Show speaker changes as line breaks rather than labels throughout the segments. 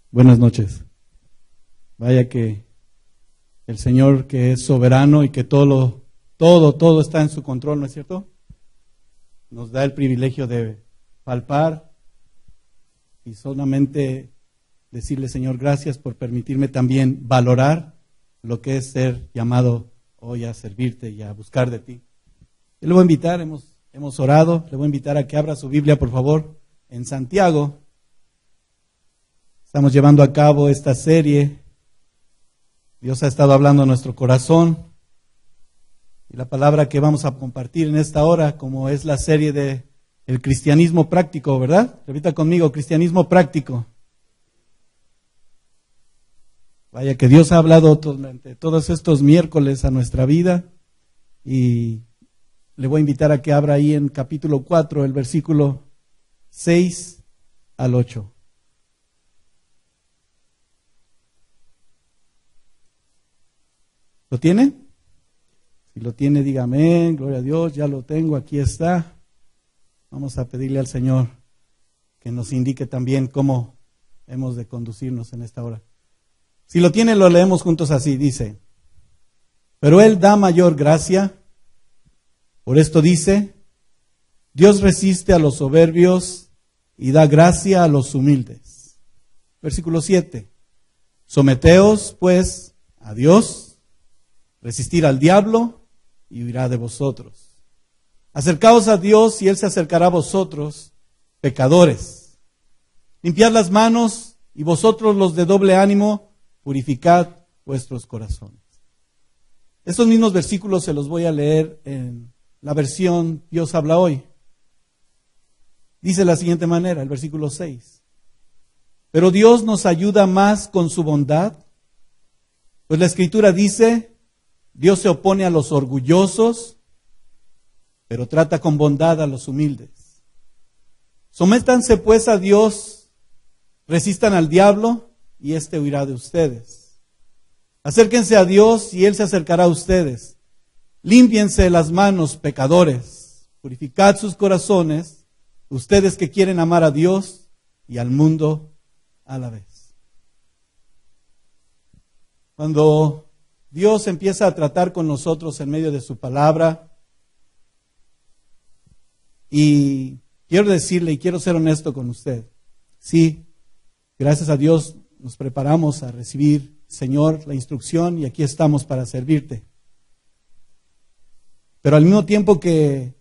Buenas noches. Vaya que el Señor, que es soberano y que todo está en su control, ¿no es cierto? Nos da el privilegio de palpar y solamente decirle, Señor, gracias por permitirme también valorar lo que es ser llamado hoy a servirte y a buscar de ti. Yo le voy a invitar, hemos orado, le voy a invitar a que abra su Biblia, por favor, en Santiago. Estamos llevando a cabo esta serie. Dios ha estado hablando a nuestro corazón. Y la palabra que vamos a compartir en esta hora, como es la serie de el cristianismo práctico, ¿verdad? Repita conmigo, cristianismo práctico. Vaya que Dios ha hablado durante todos estos miércoles a nuestra vida. Y le voy a invitar a que abra ahí en capítulo 4, el versículo 6 al 8. ¿Lo tiene? Si lo tiene, diga amén, gloria a Dios, ya lo tengo, aquí está. Vamos a pedirle al Señor que nos indique también cómo hemos de conducirnos en esta hora. Si lo tiene, lo leemos juntos así, dice: pero Él da mayor gracia, por esto dice, Dios resiste a los soberbios y da gracia a los humildes. Versículo 7, someteos pues a Dios, resistir al diablo y huirá de vosotros. Acercaos a Dios y Él se acercará a vosotros, pecadores. Limpiad las manos y vosotros los de doble ánimo, purificad vuestros corazones. Estos mismos versículos se los voy a leer en la versión Dios habla hoy. Dice de la siguiente manera, el versículo 6. Pero Dios nos ayuda más con su bondad, pues la Escritura dice, Dios se opone a los orgullosos, pero trata con bondad a los humildes. Sométanse pues a Dios, resistan al diablo y éste huirá de ustedes. Acérquense a Dios y Él se acercará a ustedes. Límpiense las manos, pecadores. Purificad sus corazones, ustedes que quieren amar a Dios y al mundo a la vez. Cuando Dios empieza a tratar con nosotros en medio de su palabra, y quiero decirle y quiero ser honesto con usted, sí, gracias a Dios nos preparamos a recibir, Señor, la instrucción y aquí estamos para servirte. Pero al mismo tiempo que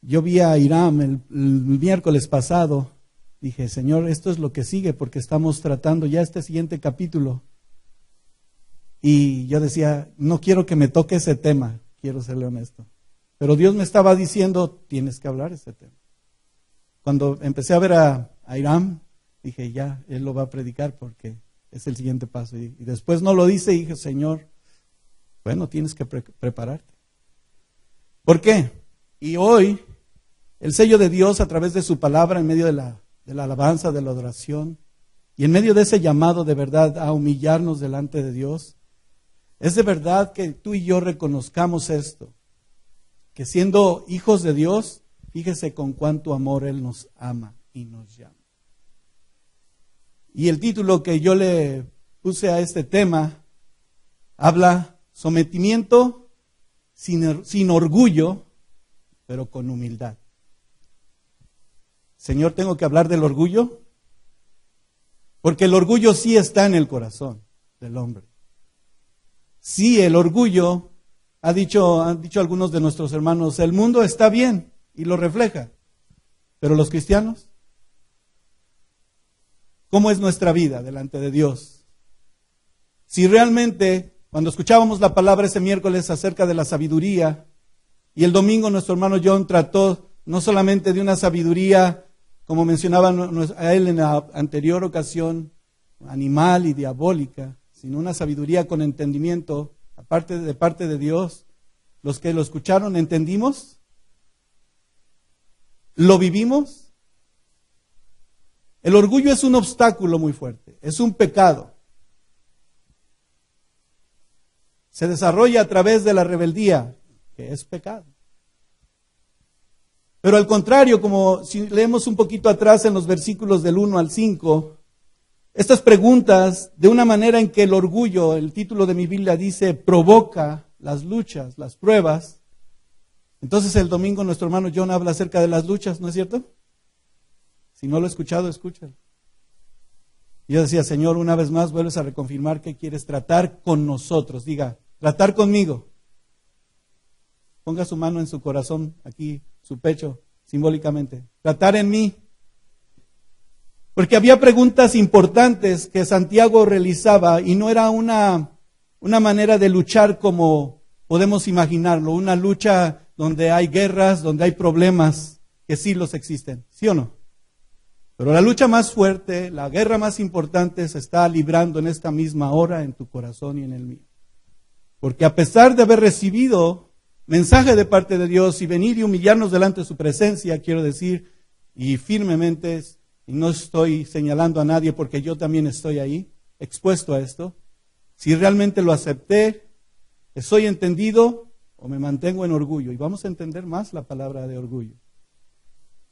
yo vi a Hiram el miércoles pasado, dije, Señor, esto es lo que sigue porque estamos tratando ya este siguiente capítulo. Y yo decía, no quiero que me toque ese tema, quiero serle honesto. Pero Dios me estaba diciendo, tienes que hablar ese tema. Cuando empecé a ver a Hiram, dije, ya, él lo va a predicar porque es el siguiente paso. Y después no lo dice y dije, Señor, bueno, tienes que prepararte. ¿Por qué? Y hoy, el sello de Dios a través de su palabra, en medio de la alabanza, de la adoración, y en medio de ese llamado de verdad a humillarnos delante de Dios, es de verdad que tú y yo reconozcamos esto, que siendo hijos de Dios, fíjese con cuánto amor Él nos ama y nos llama. Y el título que yo le puse a este tema habla sometimiento sin orgullo, pero con humildad. Señor, ¿tengo que hablar del orgullo? Porque el orgullo sí está en el corazón del hombre. Sí, el orgullo, han dicho algunos de nuestros hermanos, el mundo está bien y lo refleja, pero los cristianos, ¿cómo es nuestra vida delante de Dios? Si realmente, cuando escuchábamos la palabra ese miércoles acerca de la sabiduría, y el domingo nuestro hermano John trató no solamente de una sabiduría, como mencionaba a él en la anterior ocasión, animal y diabólica, sino una sabiduría con entendimiento, aparte de parte de Dios. Los que lo escucharon, ¿entendimos? ¿Lo vivimos? El orgullo es un obstáculo muy fuerte, es un pecado. Se desarrolla a través de la rebeldía, que es pecado. Pero al contrario, como si leemos un poquito atrás en los versículos del 1 al 5, estas preguntas de una manera en que el orgullo, el título de mi Biblia dice, provoca las luchas, las pruebas. Entonces el domingo nuestro hermano John habla acerca de las luchas, ¿no es cierto? Si no lo he escuchado, escúchalo. Yo decía, Señor, una vez más vuelves a reconfirmar que quieres tratar con nosotros. Diga, tratar conmigo. Ponga su mano en su corazón, aquí, su pecho, simbólicamente. Tratar en mí. Porque había preguntas importantes que Santiago realizaba y no era una manera de luchar como podemos imaginarlo. Una lucha donde hay guerras, donde hay problemas, que sí los existen. ¿Sí o no? Pero la lucha más fuerte, la guerra más importante se está librando en esta misma hora en tu corazón y en el mío. Porque a pesar de haber recibido mensaje de parte de Dios y venir y humillarnos delante de su presencia, quiero decir, y firmemente, y no estoy señalando a nadie porque yo también estoy ahí, expuesto a esto, si realmente lo acepté, soy entendido o me mantengo en orgullo. Y vamos a entender más la palabra de orgullo.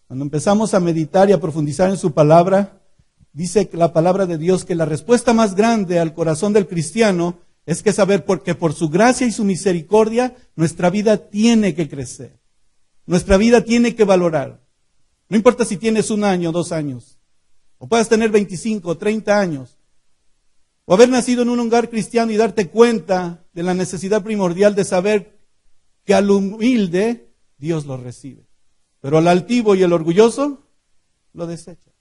Cuando empezamos a meditar y a profundizar en su palabra, dice la palabra de Dios que la respuesta más grande al corazón del cristiano es que saber porque por su gracia y su misericordia nuestra vida tiene que crecer. Nuestra vida tiene que valorar. No importa si tienes 1 año, 2 años, o puedas tener 25, 30 años, o haber nacido en un hogar cristiano y darte cuenta de la necesidad primordial de saber que al humilde Dios lo recibe. Pero al altivo y el orgulloso lo desecha.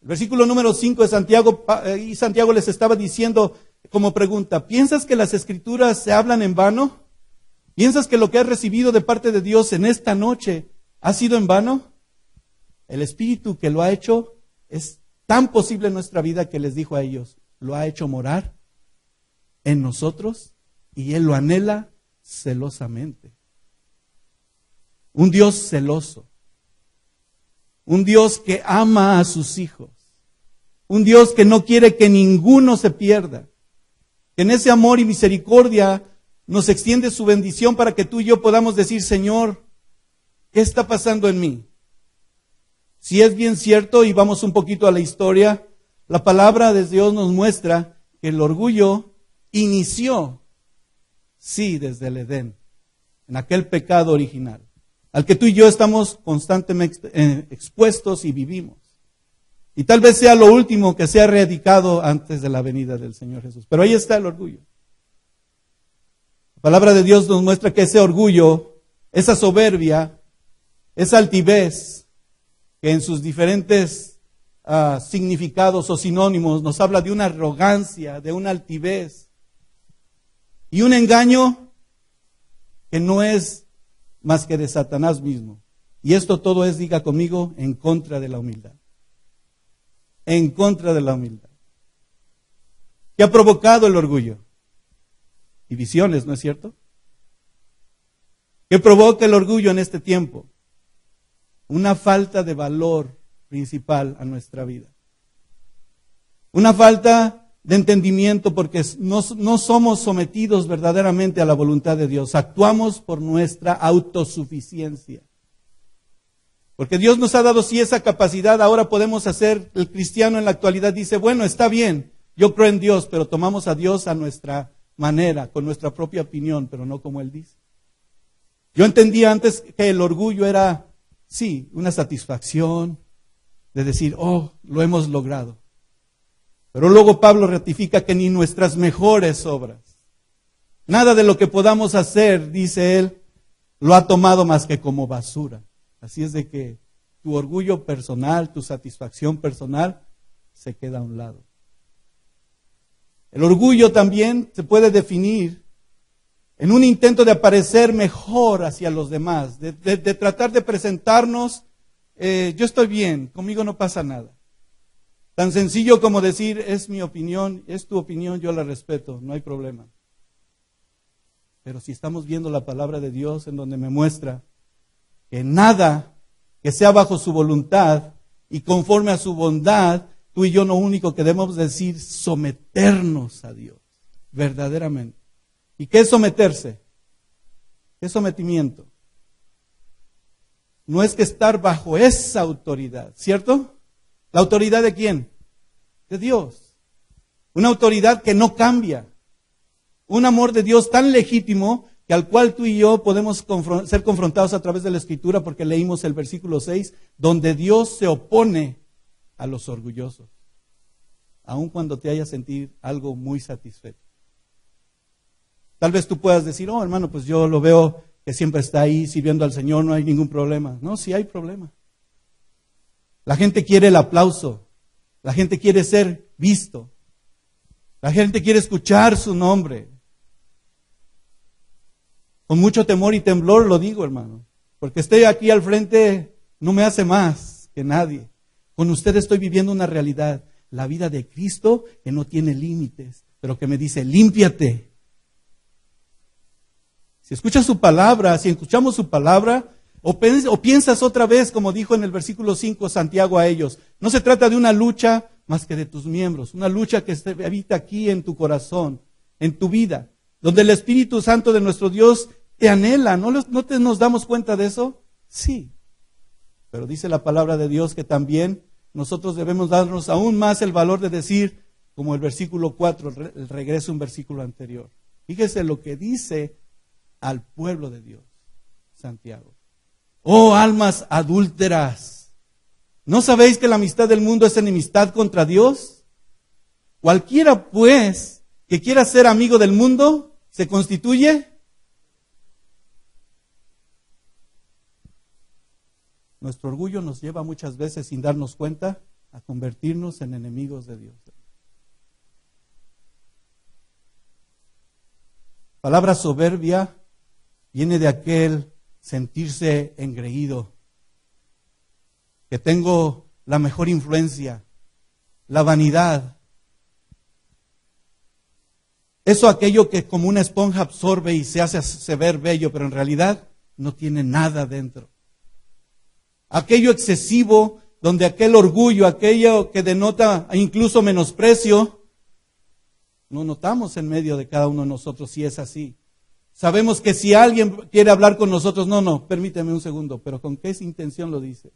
El versículo número 5 de Santiago, y Santiago les estaba diciendo como pregunta, ¿piensas que las escrituras se hablan en vano? ¿Piensas que lo que has recibido de parte de Dios en esta noche ha sido en vano? El Espíritu que lo ha hecho es tan posible en nuestra vida que les dijo a ellos, lo ha hecho morar en nosotros y Él lo anhela celosamente. Un Dios celoso, un Dios que ama a sus hijos, un Dios que no quiere que ninguno se pierda, que en ese amor y misericordia nos extiende su bendición para que tú y yo podamos decir, Señor, ¿qué está pasando en mí? Si es bien cierto, y vamos un poquito a la historia, la palabra de Dios nos muestra que el orgullo inició, sí, desde el Edén, en aquel pecado original, al que tú y yo estamos constantemente expuestos y vivimos. Y tal vez sea lo último que sea erradicado antes de la venida del Señor Jesús. Pero ahí está el orgullo. La palabra de Dios nos muestra que ese orgullo, esa soberbia, esa altivez, que en sus diferentes significados o sinónimos nos habla de una arrogancia, de una altivez y un engaño que no es más que de Satanás mismo. Y esto todo es, diga conmigo, en contra de la humildad. En contra de la humildad. ¿Qué ha provocado el orgullo? Divisiones, ¿no es cierto? ¿Qué provoca el orgullo en este tiempo? Una falta de valor principal a nuestra vida. Una falta de entendimiento porque no somos sometidos verdaderamente a la voluntad de Dios. Actuamos por nuestra autosuficiencia. Porque Dios nos ha dado sí esa capacidad, ahora podemos hacer, el cristiano en la actualidad dice, bueno, está bien, yo creo en Dios, pero tomamos a Dios a nuestra manera, con nuestra propia opinión, pero no como Él dice. Yo entendía antes que el orgullo era, sí, una satisfacción de decir, oh, lo hemos logrado. Pero luego Pablo ratifica que ni nuestras mejores obras, nada de lo que podamos hacer, dice él, lo ha tomado más que como basura. Así es de que tu orgullo personal, tu satisfacción personal, se queda a un lado. El orgullo también se puede definir en un intento de aparecer mejor hacia los demás, de tratar de presentarnos, yo estoy bien, conmigo no pasa nada. Tan sencillo como decir, es mi opinión, es tu opinión, yo la respeto, no hay problema. Pero si estamos viendo la palabra de Dios en donde me muestra que nada que sea bajo su voluntad y conforme a su bondad, tú y yo lo único que debemos decir, someternos a Dios, verdaderamente. ¿Y qué es someterse? ¿Qué es sometimiento? No es que estar bajo esa autoridad, ¿cierto? ¿La autoridad de quién? de Dios. Una autoridad que no cambia. Un amor de Dios tan legítimo que al cual tú y yo podemos ser confrontados a través de la Escritura, porque leímos el versículo 6, donde Dios se opone a los orgullosos, aun cuando te hayas sentido algo muy satisfecho. Tal vez tú puedas decir, oh hermano, pues yo lo veo que siempre está ahí sirviendo al Señor, no hay ningún problema. No, sí hay problema. La gente quiere el aplauso, la gente quiere ser visto, la gente quiere escuchar su nombre. Con mucho temor y temblor lo digo, hermano, porque estoy aquí al frente no me hace más que nadie. Con usted estoy viviendo una realidad, la vida de Cristo que no tiene límites, pero que me dice, límpiate. Si escuchas su palabra, si escuchamos su palabra, o piensas otra vez, como dijo en el versículo 5 Santiago a ellos, no se trata de una lucha más que de tus miembros, una lucha que se habita aquí en tu corazón, en tu vida, donde el Espíritu Santo de nuestro Dios te anhela. ¿No nos damos cuenta de eso? Sí. Pero dice la palabra de Dios que también nosotros debemos darnos aún más el valor de decir, como el versículo 4, el regreso a un versículo anterior. Fíjese lo que dice al pueblo de Dios, Santiago. Oh almas adúlteras, ¿no sabéis que la amistad del mundo es enemistad contra Dios? Cualquiera pues que quiera ser amigo del mundo, se constituye. Nuestro orgullo nos lleva muchas veces, sin darnos cuenta, a convertirnos en enemigos de Dios. Palabra soberbia viene de aquel sentirse engreído, que tengo la mejor influencia, la vanidad. Eso aquello que como una esponja absorbe y se hace ver bello, pero en realidad no tiene nada dentro. Aquello excesivo, donde aquel orgullo, aquello que denota incluso menosprecio, no notamos en medio de cada uno de nosotros si es así. Sabemos que si alguien quiere hablar con nosotros, permíteme un segundo, pero ¿con qué intención lo dice?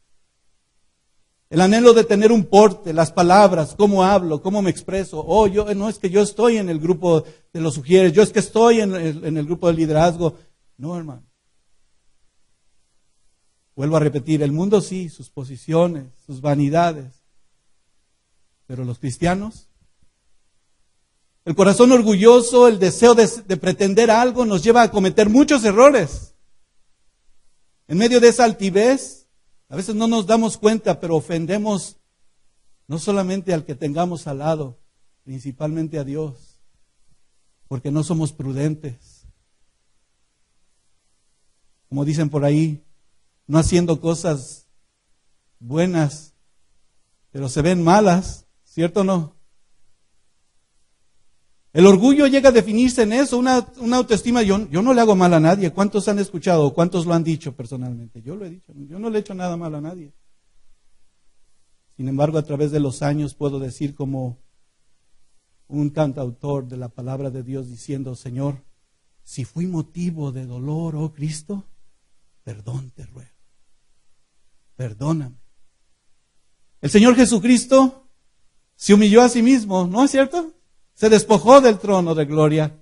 El anhelo de tener un porte, las palabras, cómo hablo, cómo me expreso. No es que yo estoy en el grupo de los sugieres, yo es que estoy en el grupo de liderazgo. No, hermano. Vuelvo a repetir, el mundo sí, sus posiciones, sus vanidades. Pero los cristianos, el corazón orgulloso, el deseo de pretender algo nos lleva a cometer muchos errores. En medio de esa altivez, a veces no nos damos cuenta, pero ofendemos no solamente al que tengamos al lado, principalmente a Dios, porque no somos prudentes. Como dicen por ahí, no haciendo cosas buenas, pero se ven malas, ¿cierto o no? El orgullo llega a definirse en eso, una autoestima. Yo no le hago mal a nadie. ¿Cuántos han escuchado? ¿Cuántos lo han dicho personalmente? Yo lo he dicho. Yo no le he hecho nada mal a nadie. Sin embargo, a través de los años puedo decir como un cantautor de la palabra de Dios diciendo, Señor, si fui motivo de dolor, oh Cristo, perdón te ruego. Perdóname. El Señor Jesucristo se humilló a sí mismo, ¿no es cierto? Se despojó del trono de gloria,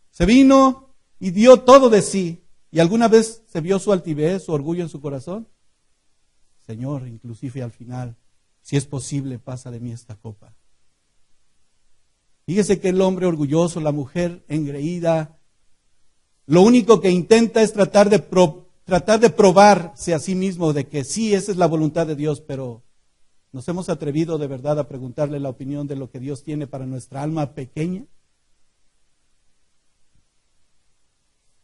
se vino y dio todo de sí. ¿Y alguna vez se vio su altivez, su orgullo en su corazón? Señor, inclusive al final, si es posible, pasa de mí esta copa. Fíjese que el hombre orgulloso, la mujer engreída, lo único que intenta es tratar de probarse a sí mismo de que sí, esa es la voluntad de Dios, pero ¿nos hemos atrevido de verdad a preguntarle la opinión de lo que Dios tiene para nuestra alma pequeña?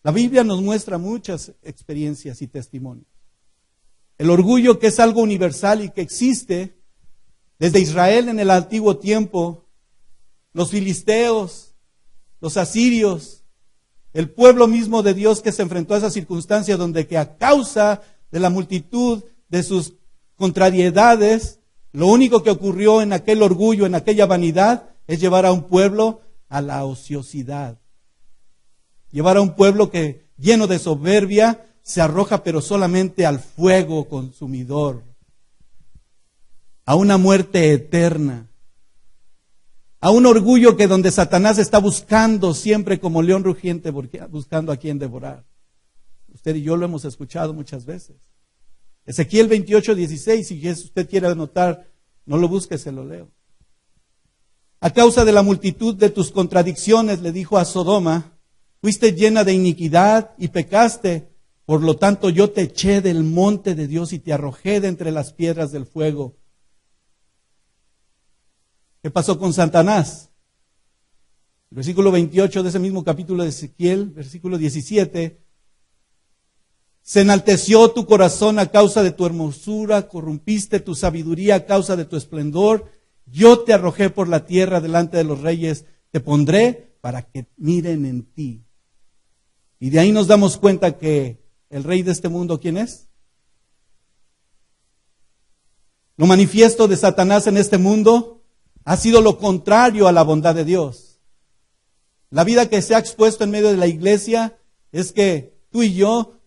La Biblia nos muestra muchas experiencias y testimonios. El orgullo, que es algo universal y que existe desde Israel en el antiguo tiempo, los filisteos, los asirios, el pueblo mismo de Dios que se enfrentó a esa circunstancia donde que a causa de la multitud de sus contrariedades, lo único que ocurrió en aquel orgullo, en aquella vanidad, es llevar a un pueblo a la ociosidad. Llevar a un pueblo que, lleno de soberbia, se arroja pero solamente al fuego consumidor, a una muerte eterna. a un orgullo que donde Satanás está buscando siempre como león rugiente, buscando a quien devorar. Usted y yo lo hemos escuchado muchas veces. Ezequiel 28:16, si usted quiere anotar, no lo busque, se lo leo. A causa de la multitud de tus contradicciones, le dijo a Sodoma, fuiste llena de iniquidad y pecaste, por lo tanto yo te eché del monte de Dios y te arrojé de entre las piedras del fuego. ¿Qué pasó con Satanás? El versículo 28 de ese mismo capítulo de Ezequiel, versículo 17, se enalteció tu corazón a causa de tu hermosura, corrompiste tu sabiduría a causa de tu esplendor. Yo te arrojé por la tierra delante de los reyes, te pondré para que miren en ti. Y de ahí nos damos cuenta que el rey de este mundo, ¿quién es? Lo manifiesto de Satanás en este mundo ha sido lo contrario a la bondad de Dios. La vida que se ha expuesto en medio de la iglesia es que tú y yo,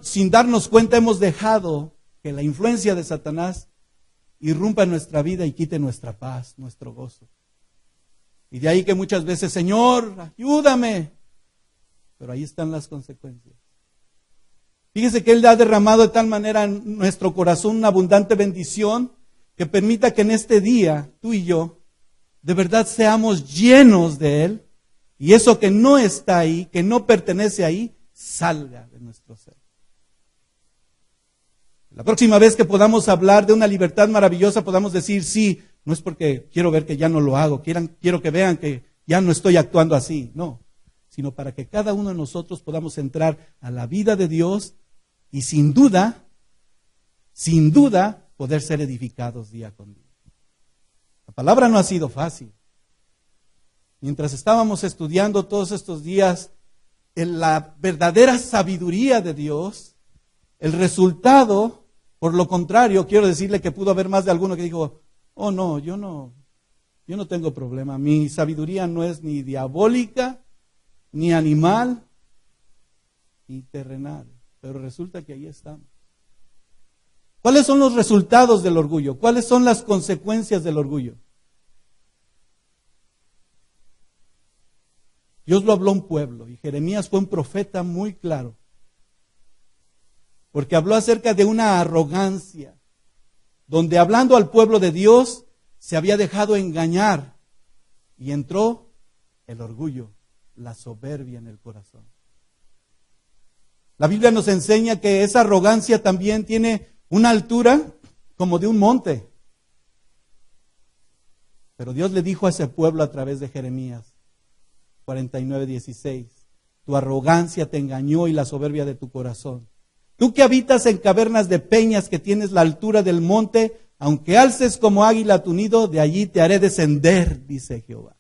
sin darnos cuenta, hemos dejado que la influencia de Satanás irrumpa en nuestra vida y quite nuestra paz, nuestro gozo. Y de ahí que muchas veces, Señor, ayúdame. Pero ahí están las consecuencias. Fíjese que Él ha derramado de tal manera en nuestro corazón una abundante bendición que permita que en este día, tú y yo, de verdad seamos llenos de Él. Y eso que no está ahí, que no pertenece ahí, salga de nuestro ser. La próxima vez que podamos hablar de una libertad maravillosa, podamos decir, sí, no es porque quiero ver que ya no lo hago, quiero que vean que ya no estoy actuando así, no, sino para que cada uno de nosotros podamos entrar a la vida de Dios y sin duda, poder ser edificados día con día. La palabra no ha sido fácil. Mientras estábamos estudiando todos estos días en la verdadera sabiduría de Dios, el resultado, por lo contrario, quiero decirle que pudo haber más de alguno que dijo, oh no, yo no tengo problema, mi sabiduría no es ni diabólica, ni animal, ni terrenal, pero resulta que ahí estamos. ¿Cuáles son los resultados del orgullo? ¿Cuáles son las consecuencias del orgullo? Dios lo habló a un pueblo y Jeremías fue un profeta muy claro. Porque habló acerca de una arrogancia, donde hablando al pueblo de Dios se había dejado engañar y entró el orgullo, la soberbia en el corazón. La Biblia nos enseña que esa arrogancia también tiene una altura como de un monte. Pero Dios le dijo a ese pueblo a través de Jeremías 49:16, tu arrogancia te engañó y la soberbia de tu corazón. Tú que habitas en cavernas de peñas, que tienes la altura del monte, aunque alces como águila tu nido, de allí te haré descender, dice Jehová.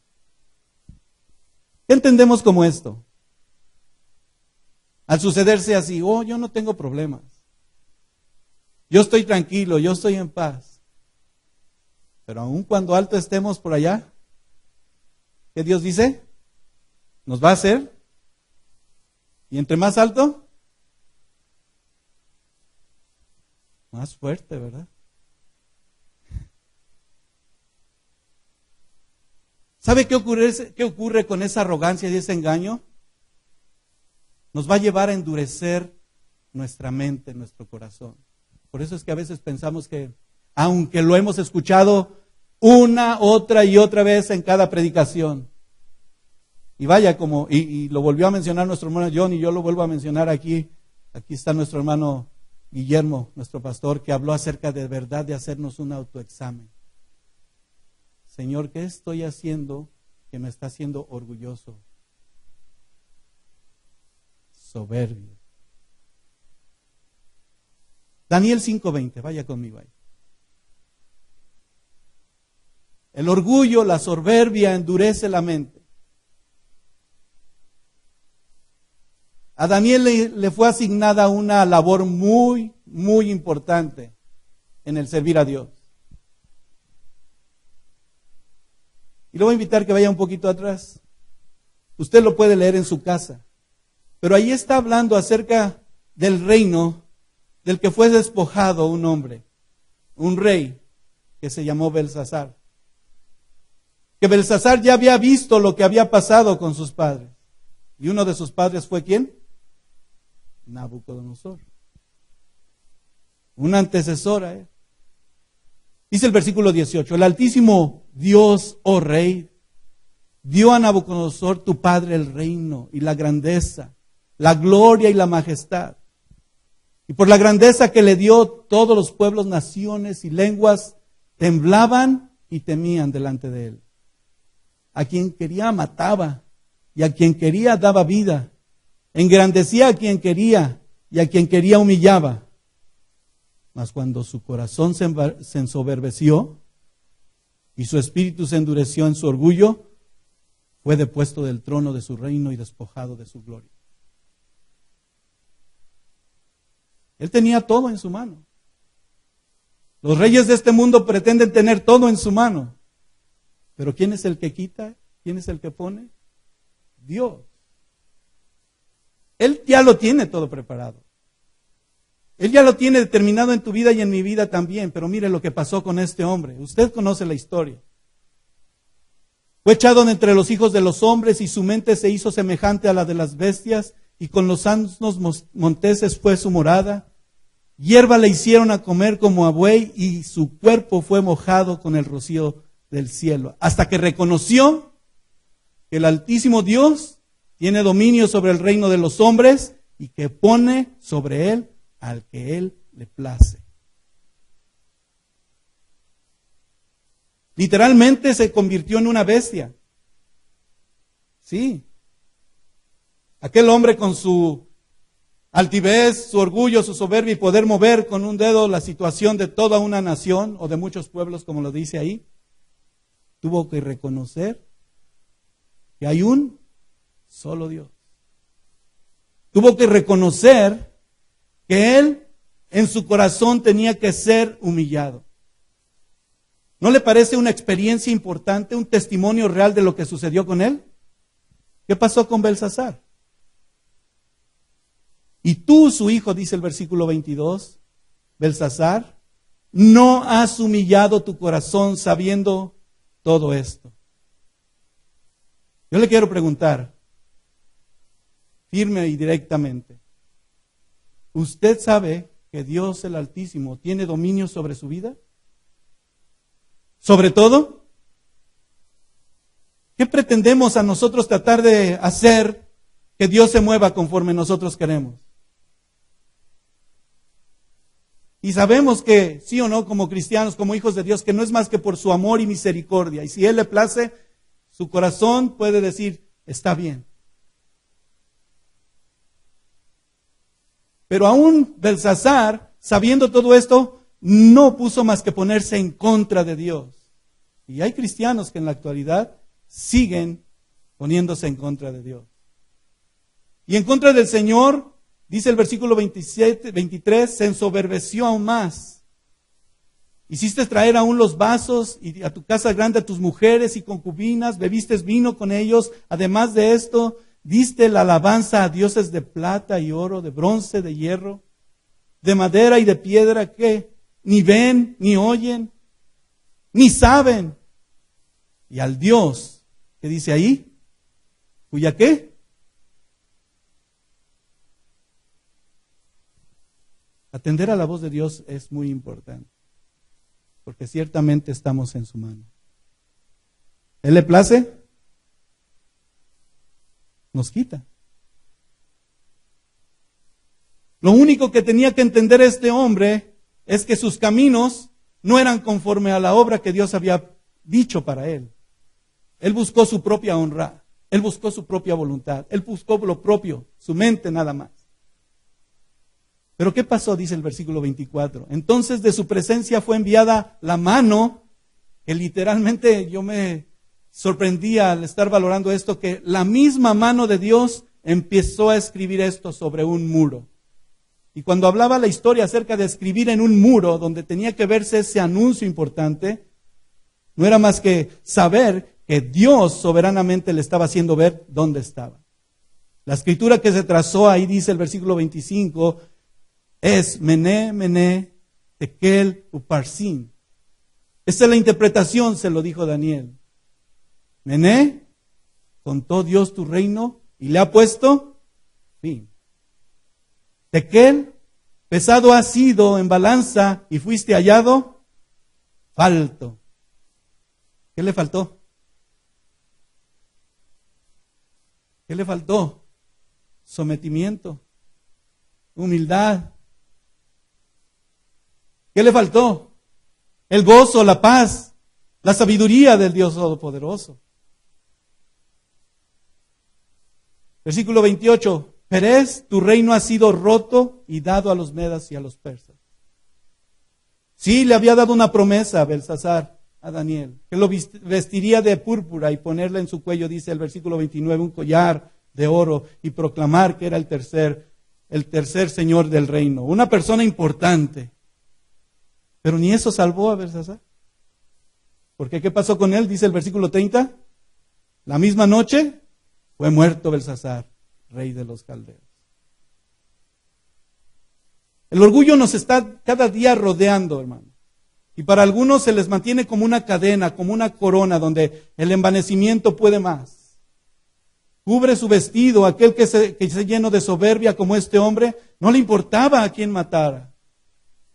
¿Qué entendemos como esto? Al sucederse así, oh, yo no tengo problemas. Yo estoy tranquilo, yo estoy en paz. Pero aun cuando alto estemos por allá, ¿qué Dios dice? Nos va a hacer. Y entre más alto, más fuerte, ¿verdad? ¿Sabe qué ocurre con esa arrogancia y ese engaño? Nos va a llevar a endurecer nuestra mente, nuestro corazón. Por eso es que a veces pensamos que, aunque lo hemos escuchado una, otra y otra vez en cada predicación, y vaya como, y lo volvió a mencionar nuestro hermano John, y yo lo vuelvo a mencionar aquí está nuestro hermano Guillermo, nuestro pastor, que habló acerca de verdad de hacernos un autoexamen. Señor, ¿qué estoy haciendo que me está haciendo orgulloso? Soberbio. Daniel 5:20, vaya conmigo ahí. El orgullo, la soberbia endurece la mente. A Daniel le fue asignada una labor muy, muy importante en el servir a Dios. Y lo voy a invitar que vaya un poquito atrás. Usted lo puede leer en su casa. Pero ahí está hablando acerca del reino del que fue despojado un hombre, un rey que se llamó Belsasar. que Belsasar ya había visto lo que había pasado con sus padres. Y uno de sus padres fue ¿quién? Nabucodonosor. Un antecesor a él. Dice el versículo 18, el Altísimo Dios, oh Rey, dio a Nabucodonosor tu padre el reino y la grandeza, la gloria y la majestad. Y por la grandeza que le dio, todos los pueblos, naciones y lenguas temblaban y temían delante de él. A quien quería mataba, y a quien quería daba vida. Engrandecía a quien quería, y a quien quería humillaba. Mas cuando su corazón se ensoberbeció, y su espíritu se endureció en su orgullo, fue depuesto del trono de su reino y despojado de su gloria. Él tenía todo en su mano. Los reyes de este mundo pretenden tener todo en su mano. Pero ¿quién es el que quita? ¿Quién es el que pone? Dios. Él ya lo tiene todo preparado. Él ya lo tiene determinado en tu vida y en mi vida también. Pero mire lo que pasó con este hombre. Usted conoce la historia. Fue echado de entre los hijos de los hombres y su mente se hizo semejante a la de las bestias y con los asnos monteses fue su morada. Hierba le hicieron a comer como a buey y su cuerpo fue mojado con el rocío del cielo. Hasta que reconoció que el Altísimo Dios tiene dominio sobre el reino de los hombres y que pone sobre él al que él le place. Literalmente se convirtió en una bestia. Sí. Aquel hombre con su altivez, su orgullo, su soberbia y poder mover con un dedo la situación de toda una nación o de muchos pueblos, como lo dice ahí, tuvo que reconocer que hay un solo Dios. Tuvo que reconocer que él en su corazón tenía que ser humillado. ¿No le parece una experiencia importante, un testimonio real de lo que sucedió con él? ¿Qué pasó con Belsasar? Y tú, su hijo, dice el versículo 22, Belsasar, no has humillado tu corazón sabiendo todo esto. Yo le quiero preguntar, firme y directamente, ¿usted sabe que Dios el Altísimo tiene dominio sobre su vida? ¿Sobre todo? ¿Qué pretendemos a nosotros tratar de hacer que Dios se mueva conforme nosotros queremos? Y sabemos que, sí o no, como cristianos, como hijos de Dios, que no es más que por su amor y misericordia. Y si Él le place, su corazón puede decir, está bien. Pero aún Belsasar, sabiendo todo esto, no puso más que ponerse en contra de Dios. Y hay cristianos que en la actualidad siguen poniéndose en contra de Dios. Y en contra del Señor, dice el versículo 23, se ensoberbeció aún más. Hiciste traer aún los vasos y a tu casa grande a tus mujeres y concubinas, bebiste vino con ellos. Además de esto, diste la alabanza a dioses de plata y oro, de bronce, de hierro, de madera y de piedra que ni ven, ni oyen, ni saben. Y al Dios, ¿qué dice ahí? ¿Cuya qué? Atender a la voz de Dios es muy importante, porque ciertamente estamos en su mano. ¿Él le place? Nos quita. Lo único que tenía que entender este hombre es que sus caminos no eran conforme a la obra que Dios había dicho para él. Él buscó su propia honra, él buscó su propia voluntad, él buscó lo propio, su mente nada más. Pero ¿qué pasó? Dice el versículo 24. Entonces de su presencia fue enviada la mano, que literalmente yo me sorprendía al estar valorando esto, que la misma mano de Dios empezó a escribir esto sobre un muro. Y cuando hablaba la historia acerca de escribir en un muro, donde tenía que verse ese anuncio importante, no era más que saber que Dios soberanamente le estaba haciendo ver dónde estaba. La escritura que se trazó ahí, dice el versículo 25, es Mené, Mené, Tekel, Uparsin. Esta es la interpretación, se lo dijo Daniel. Nené, contó Dios tu reino y le ha puesto fin. Tequel, pesado has sido en balanza y fuiste hallado falto. ¿Qué le faltó? ¿Qué le faltó? Sometimiento, humildad. ¿Qué le faltó? El gozo, la paz, la sabiduría del Dios Todopoderoso. Versículo 28. Perez, tu reino ha sido roto y dado a los medas y a los persas. Sí, le había dado una promesa a Belsasar, a Daniel, que lo vestiría de púrpura y ponerle en su cuello, dice el versículo 29, un collar de oro y proclamar que era el tercer señor del reino. Una persona importante. Pero ni eso salvó a Belsasar. Porque ¿qué pasó con él? Dice el versículo 30. La misma noche fue muerto Belsasar, rey de los caldeos. El orgullo nos está cada día rodeando, hermano. Y para algunos se les mantiene como una cadena, como una corona, donde el envanecimiento puede más. Cubre su vestido, aquel que se llenó de soberbia como este hombre, no le importaba a quién matara.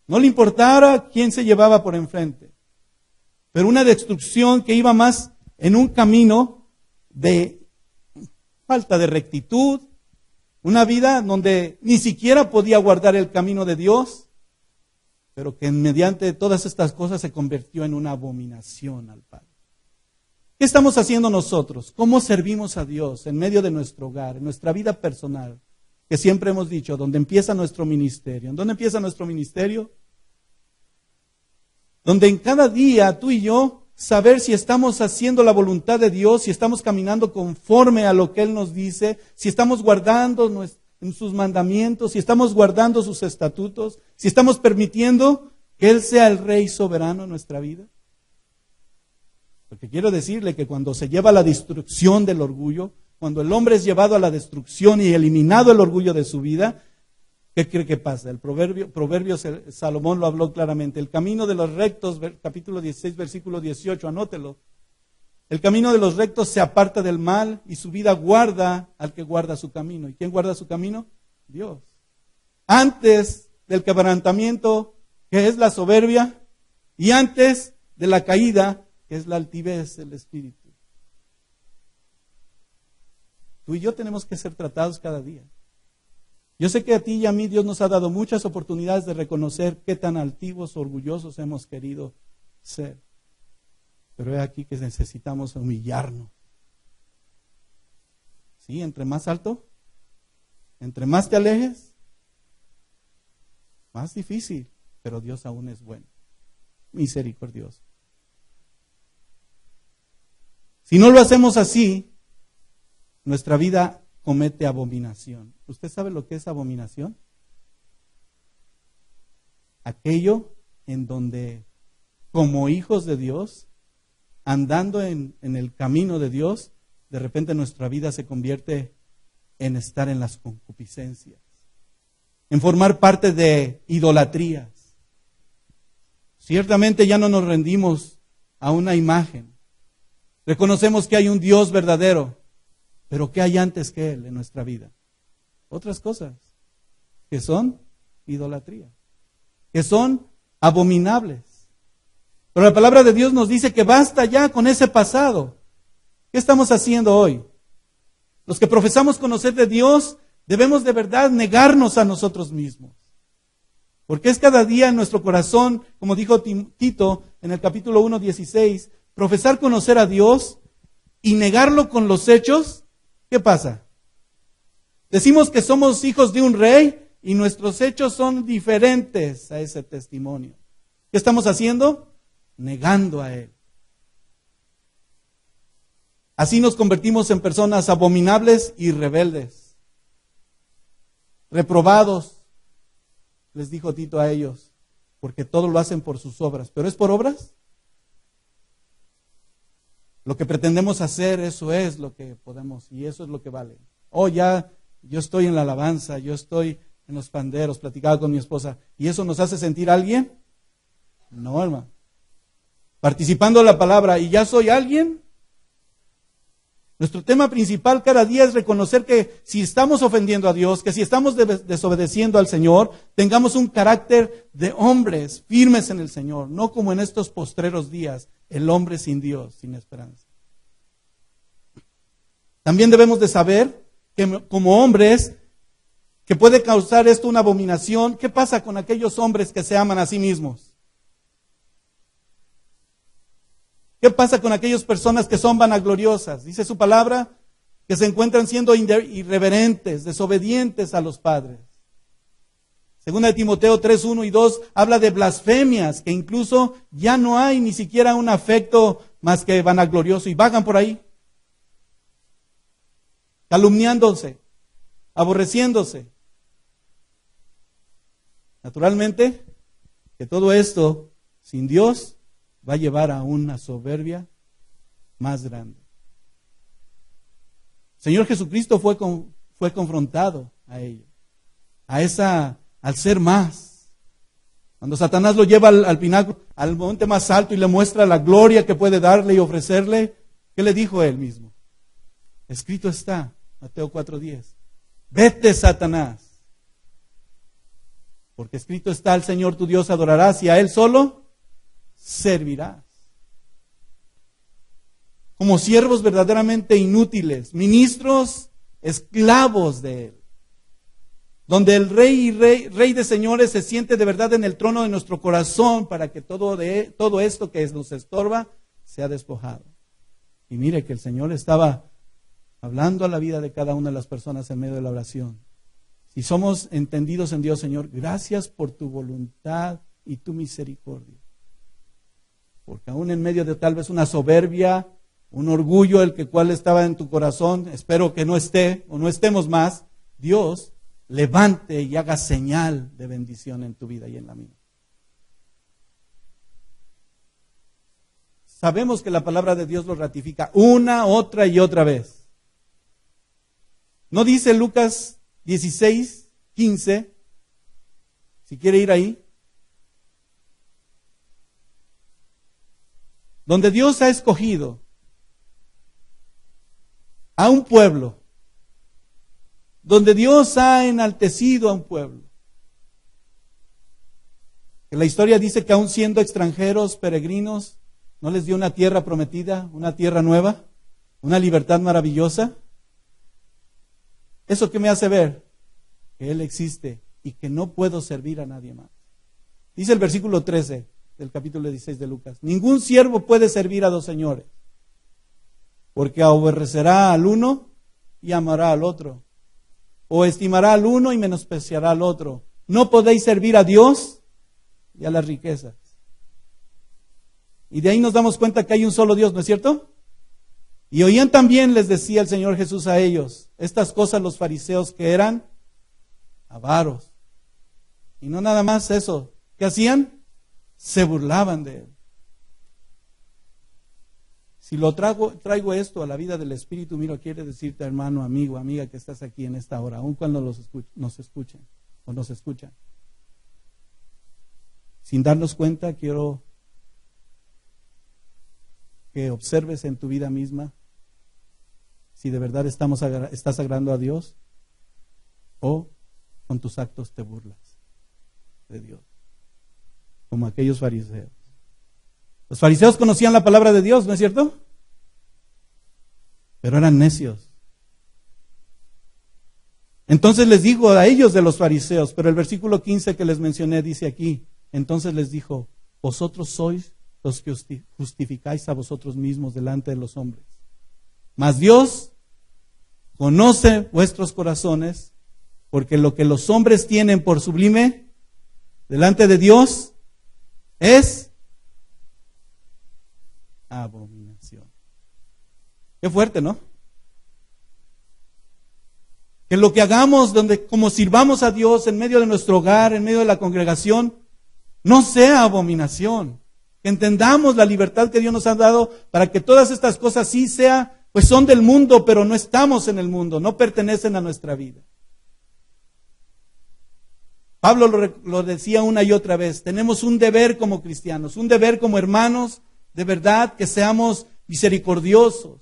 No le importara quién se llevaba por enfrente. Pero una destrucción que iba más en un camino de falta de rectitud, una vida donde ni siquiera podía guardar el camino de Dios, pero que mediante todas estas cosas se convirtió en una abominación al Padre. ¿Qué estamos haciendo nosotros? ¿Cómo servimos a Dios en medio de nuestro hogar, en nuestra vida personal? Que siempre hemos dicho, donde empieza nuestro ministerio. ¿En dónde empieza nuestro ministerio? Donde en cada día tú y yo saber si estamos haciendo la voluntad de Dios, si estamos caminando conforme a lo que Él nos dice, si estamos guardando en sus mandamientos, si estamos guardando sus estatutos, si estamos permitiendo que Él sea el Rey soberano en nuestra vida. Porque quiero decirle que cuando se lleva a la destrucción del orgullo, cuando el hombre es llevado a la destrucción y eliminado el orgullo de su vida, ¿qué cree que pasa? El proverbio Salomón lo habló claramente. El camino de los rectos, capítulo 16, versículo 18, anótelo. El camino de los rectos se aparta del mal y su vida guarda al que guarda su camino. ¿Y quién guarda su camino? Dios. Antes del quebrantamiento, que es la soberbia, y antes de la caída, que es la altivez del espíritu. Tú y yo tenemos que ser tratados cada día. Yo sé que a ti y a mí Dios nos ha dado muchas oportunidades de reconocer qué tan altivos o orgullosos hemos querido ser. Pero es aquí que necesitamos humillarnos. ¿Sí? Entre más alto, entre más te alejes, más difícil. Pero Dios aún es bueno, misericordioso. Si no lo hacemos así, nuestra vida comete abominación. ¿Usted sabe lo que es abominación? Aquello en donde, como hijos de Dios, andando en el camino de Dios, de repente nuestra vida se convierte en estar en las concupiscencias, en formar parte de idolatrías. Ciertamente ya no nos rendimos a una imagen. Reconocemos que hay un Dios verdadero, pero ¿qué hay antes que Él en nuestra vida? Otras cosas que son idolatría, que son abominables. Pero la palabra de Dios nos dice que basta ya con ese pasado. ¿Qué estamos haciendo hoy? Los que profesamos conocer de Dios debemos de verdad negarnos a nosotros mismos. Porque es cada día en nuestro corazón, como dijo Tito en el capítulo 1:16, profesar conocer a Dios y negarlo con los hechos. ¿Qué pasa? Decimos que somos hijos de un rey y nuestros hechos son diferentes a ese testimonio. ¿Qué estamos haciendo? Negando a Él. Así nos convertimos en personas abominables y rebeldes. Reprobados, les dijo Tito a ellos, porque todo lo hacen por sus obras. ¿Pero es por obras? Lo que pretendemos hacer, eso es lo que podemos y eso es lo que vale. Oh, ya, yo estoy en la alabanza, yo estoy en los panderos, platicaba con mi esposa. ¿Y eso nos hace sentir alguien? No, hermano. Participando de la palabra, ¿y ya soy alguien? Nuestro tema principal cada día es reconocer que si estamos ofendiendo a Dios, que si estamos desobedeciendo al Señor, tengamos un carácter de hombres firmes en el Señor, no como en estos postreros días, el hombre sin Dios, sin esperanza. También debemos de saber que como hombres, que puede causar esto una abominación. ¿Qué pasa con aquellos hombres que se aman a sí mismos? ¿Qué pasa con aquellas personas que son vanagloriosas? Dice su palabra que se encuentran siendo irreverentes, desobedientes a los padres. Segunda de Timoteo 3, 1 y 2 habla de blasfemias, que incluso ya no hay ni siquiera un afecto más que vanaglorioso y vagan por ahí, calumniándose, aborreciéndose. Naturalmente, que todo esto sin Dios va a llevar a una soberbia más grande. El Señor Jesucristo fue confrontado a ello, al ser más. Cuando Satanás lo lleva al pináculo, al monte más alto y le muestra la gloria que puede darle y ofrecerle, ¿qué le dijo él mismo? Escrito está, Mateo 4:10, vete, Satanás, porque escrito está: al Señor tu Dios adorarás y a Él solo servirás. Como siervos verdaderamente inútiles, ministros esclavos de Él, donde el Rey de señores se siente de verdad en el trono de nuestro corazón, para que todo esto que nos estorba sea despojado. Y mire que el Señor estaba hablando a la vida de cada una de las personas en medio de la oración. Si somos entendidos en Dios, Señor, gracias por tu voluntad y tu misericordia. Porque aún en medio de tal vez una soberbia, un orgullo, el cual estaba en tu corazón, espero que no esté o no estemos más, Dios levante y haga señal de bendición en tu vida y en la mía. Sabemos que la palabra de Dios lo ratifica una, otra y otra vez. ¿No dice Lucas 16, 15? Si quiere ir ahí. Donde Dios ha escogido a un pueblo, donde Dios ha enaltecido a un pueblo. Que la historia dice que aun siendo extranjeros, peregrinos, ¿no les dio una tierra prometida, una tierra nueva, una libertad maravillosa? ¿Eso qué me hace ver? Que Él existe y que no puedo servir a nadie más. Dice el versículo 13 del capítulo 16 de Lucas: ningún siervo puede servir a dos señores, porque aborrecerá al uno y amará al otro, o estimará al uno y menospreciará al otro. No podéis servir a Dios y a las riquezas. Y de ahí nos damos cuenta que hay un solo Dios, ¿no es cierto? Y oían también, les decía el Señor Jesús a ellos, estas cosas los fariseos, que eran avaros. Y no nada más eso, ¿qué hacían? Se burlaban de Él. Si lo traigo esto a la vida del Espíritu, mira, quiere decirte, hermano, amigo, amiga, que estás aquí en esta hora, aun cuando nos escuchan. Sin darnos cuenta, quiero que observes en tu vida misma si de verdad estás agradando a Dios o con tus actos te burlas de Dios, como aquellos fariseos. Los fariseos conocían la palabra de Dios, ¿no es cierto? Pero eran necios. Entonces les dijo a ellos de los fariseos, pero el versículo 15 que les mencioné dice aquí, entonces les dijo: vosotros sois los que justificáis a vosotros mismos delante de los hombres, mas Dios conoce vuestros corazones, porque lo que los hombres tienen por sublime delante de Dios es abominación. Qué fuerte, ¿no? Que lo que hagamos, como sirvamos a Dios en medio de nuestro hogar, en medio de la congregación, no sea abominación. Que entendamos la libertad que Dios nos ha dado para que todas estas cosas sí pues son del mundo, pero no estamos en el mundo, no pertenecen a nuestra vida. Pablo lo decía una y otra vez, tenemos un deber como cristianos, un deber como hermanos, de verdad, que seamos misericordiosos,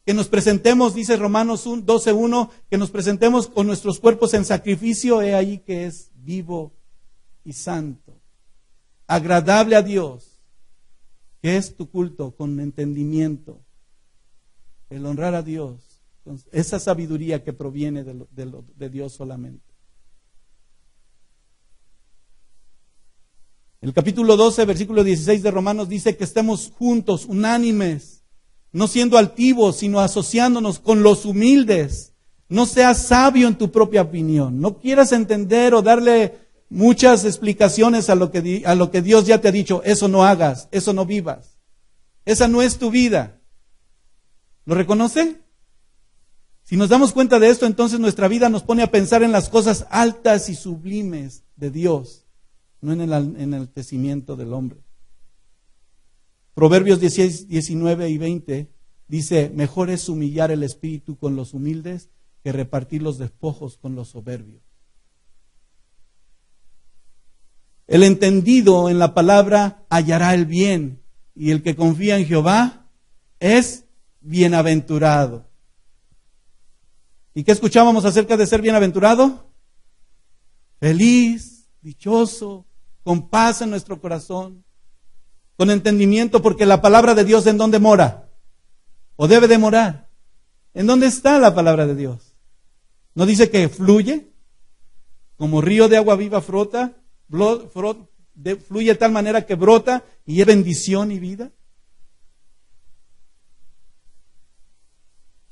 que nos presentemos, dice Romanos 12:1, que nos presentemos con nuestros cuerpos en sacrificio, he ahí que es vivo y santo, agradable a Dios, que es tu culto con entendimiento, el honrar a Dios, con esa sabiduría que proviene de Dios solamente. El capítulo 12, versículo 16 de Romanos dice que estemos juntos, unánimes, no siendo altivos, sino asociándonos con los humildes. No seas sabio en tu propia opinión. No quieras entender o darle muchas explicaciones a lo que Dios ya te ha dicho. Eso no hagas, eso no vivas. Esa no es tu vida. ¿Lo reconoce? Si nos damos cuenta de esto, entonces nuestra vida nos pone a pensar en las cosas altas y sublimes de Dios, no en el enaltecimiento del hombre. Proverbios 16, 19 y 20 dice, mejor es humillar el espíritu con los humildes que repartir los despojos con los soberbios. El entendido en la palabra hallará el bien, y el que confía en Jehová es bienaventurado. ¿Y qué escuchábamos acerca de ser bienaventurado? Feliz, dichoso, con paz en nuestro corazón, con entendimiento, porque la palabra de Dios, ¿en dónde mora? ¿O debe de morar? ¿En dónde está la palabra de Dios? ¿No dice que fluye? Como río de agua viva fluye de tal manera que brota y es bendición y vida.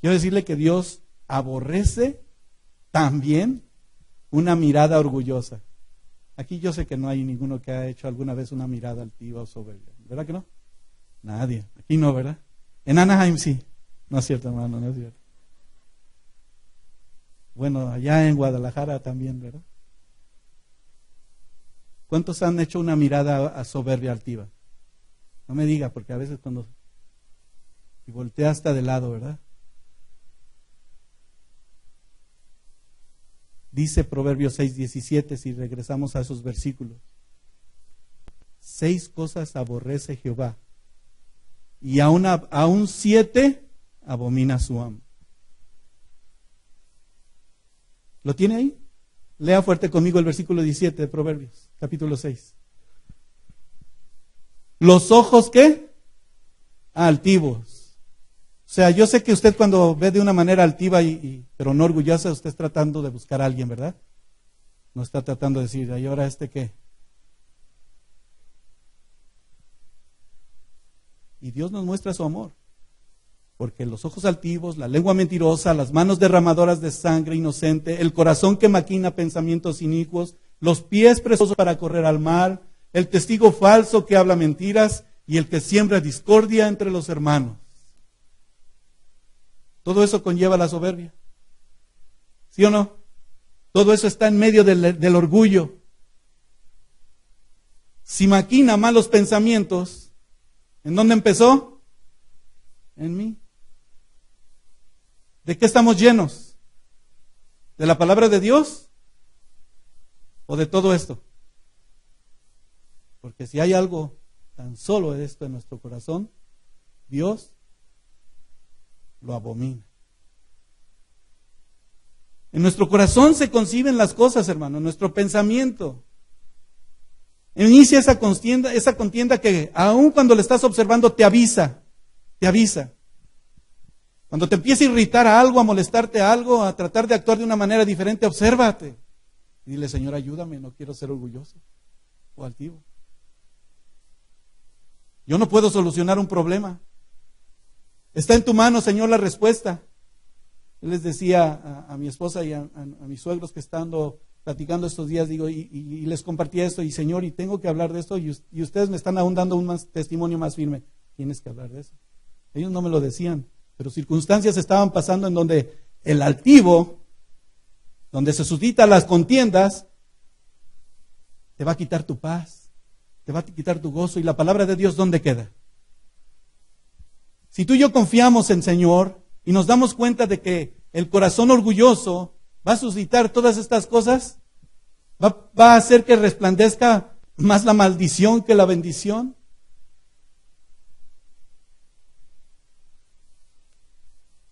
Quiero decirle que Dios aborrece también una mirada orgullosa. Aquí yo sé que no hay ninguno que ha hecho alguna vez una mirada altiva o soberbia. ¿Verdad que no? Nadie. Aquí no, ¿verdad? En Anaheim sí. No es cierto, hermano, no es cierto. Bueno, allá en Guadalajara también, ¿verdad? ¿Cuántos han hecho una mirada soberbia altiva? No me diga, porque a veces cuando y voltea hasta de lado, ¿verdad? Dice Proverbios 6:17, si regresamos a esos versículos. 6 cosas aborrece Jehová, y aún 7 abomina su amo. ¿Lo tiene ahí? Lea fuerte conmigo el versículo 17 de Proverbios, capítulo 6. ¿Los ojos qué? Altivos. O sea, yo sé que usted cuando ve de una manera altiva, pero no orgullosa, usted está tratando de buscar a alguien, ¿verdad? No está tratando de decir, ¿y ahora qué? Y Dios nos muestra su amor. Porque los ojos altivos, la lengua mentirosa, las manos derramadoras de sangre inocente, el corazón que maquina pensamientos inicuos, los pies presosos para correr al mal, el testigo falso que habla mentiras y el que siembra discordia entre los hermanos. Todo eso conlleva la soberbia. ¿Sí o no? Todo eso está en medio del orgullo. Si maquina malos pensamientos, ¿en dónde empezó? En mí. ¿De qué estamos llenos? ¿De la palabra de Dios? ¿O de todo esto? Porque si hay algo tan solo de esto en nuestro corazón, Dios lo abomina. En nuestro corazón se conciben las cosas, hermano, en nuestro pensamiento. Inicia esa contienda que aun cuando le estás observando te avisa. Cuando te empieza a irritar a algo, a molestarte a algo, a tratar de actuar de una manera diferente, obsérvate. Y dile, Señor, ayúdame, no quiero ser orgulloso o altivo. Yo no puedo solucionar un problema. Está en tu mano, Señor, la respuesta. Yo les decía a mi esposa y a mis suegros que estando platicando estos días, digo, y les compartí esto, y Señor, y tengo que hablar de esto, y ustedes me están aún dando un testimonio más firme. Tienes que hablar de eso. Ellos no me lo decían, pero circunstancias estaban pasando en donde el altivo, donde se suscitan las contiendas, te va a quitar tu paz, te va a quitar tu gozo, y la palabra de Dios, ¿dónde queda? Si tú y yo confiamos en el Señor y nos damos cuenta de que el corazón orgulloso va a suscitar todas estas cosas, va a hacer que resplandezca más la maldición que la bendición.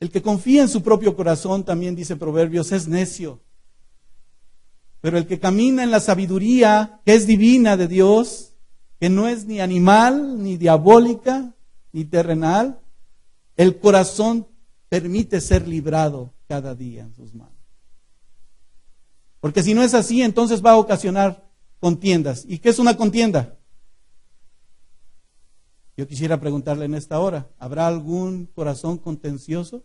El que confía en su propio corazón, también dice Proverbios, es necio. Pero el que camina en la sabiduría, que es divina de Dios, que no es ni animal, ni diabólica, ni terrenal, el corazón permite ser librado cada día en sus manos. Porque si no es así, entonces va a ocasionar contiendas. ¿Y qué es una contienda? Yo quisiera preguntarle en esta hora, ¿habrá algún corazón contencioso?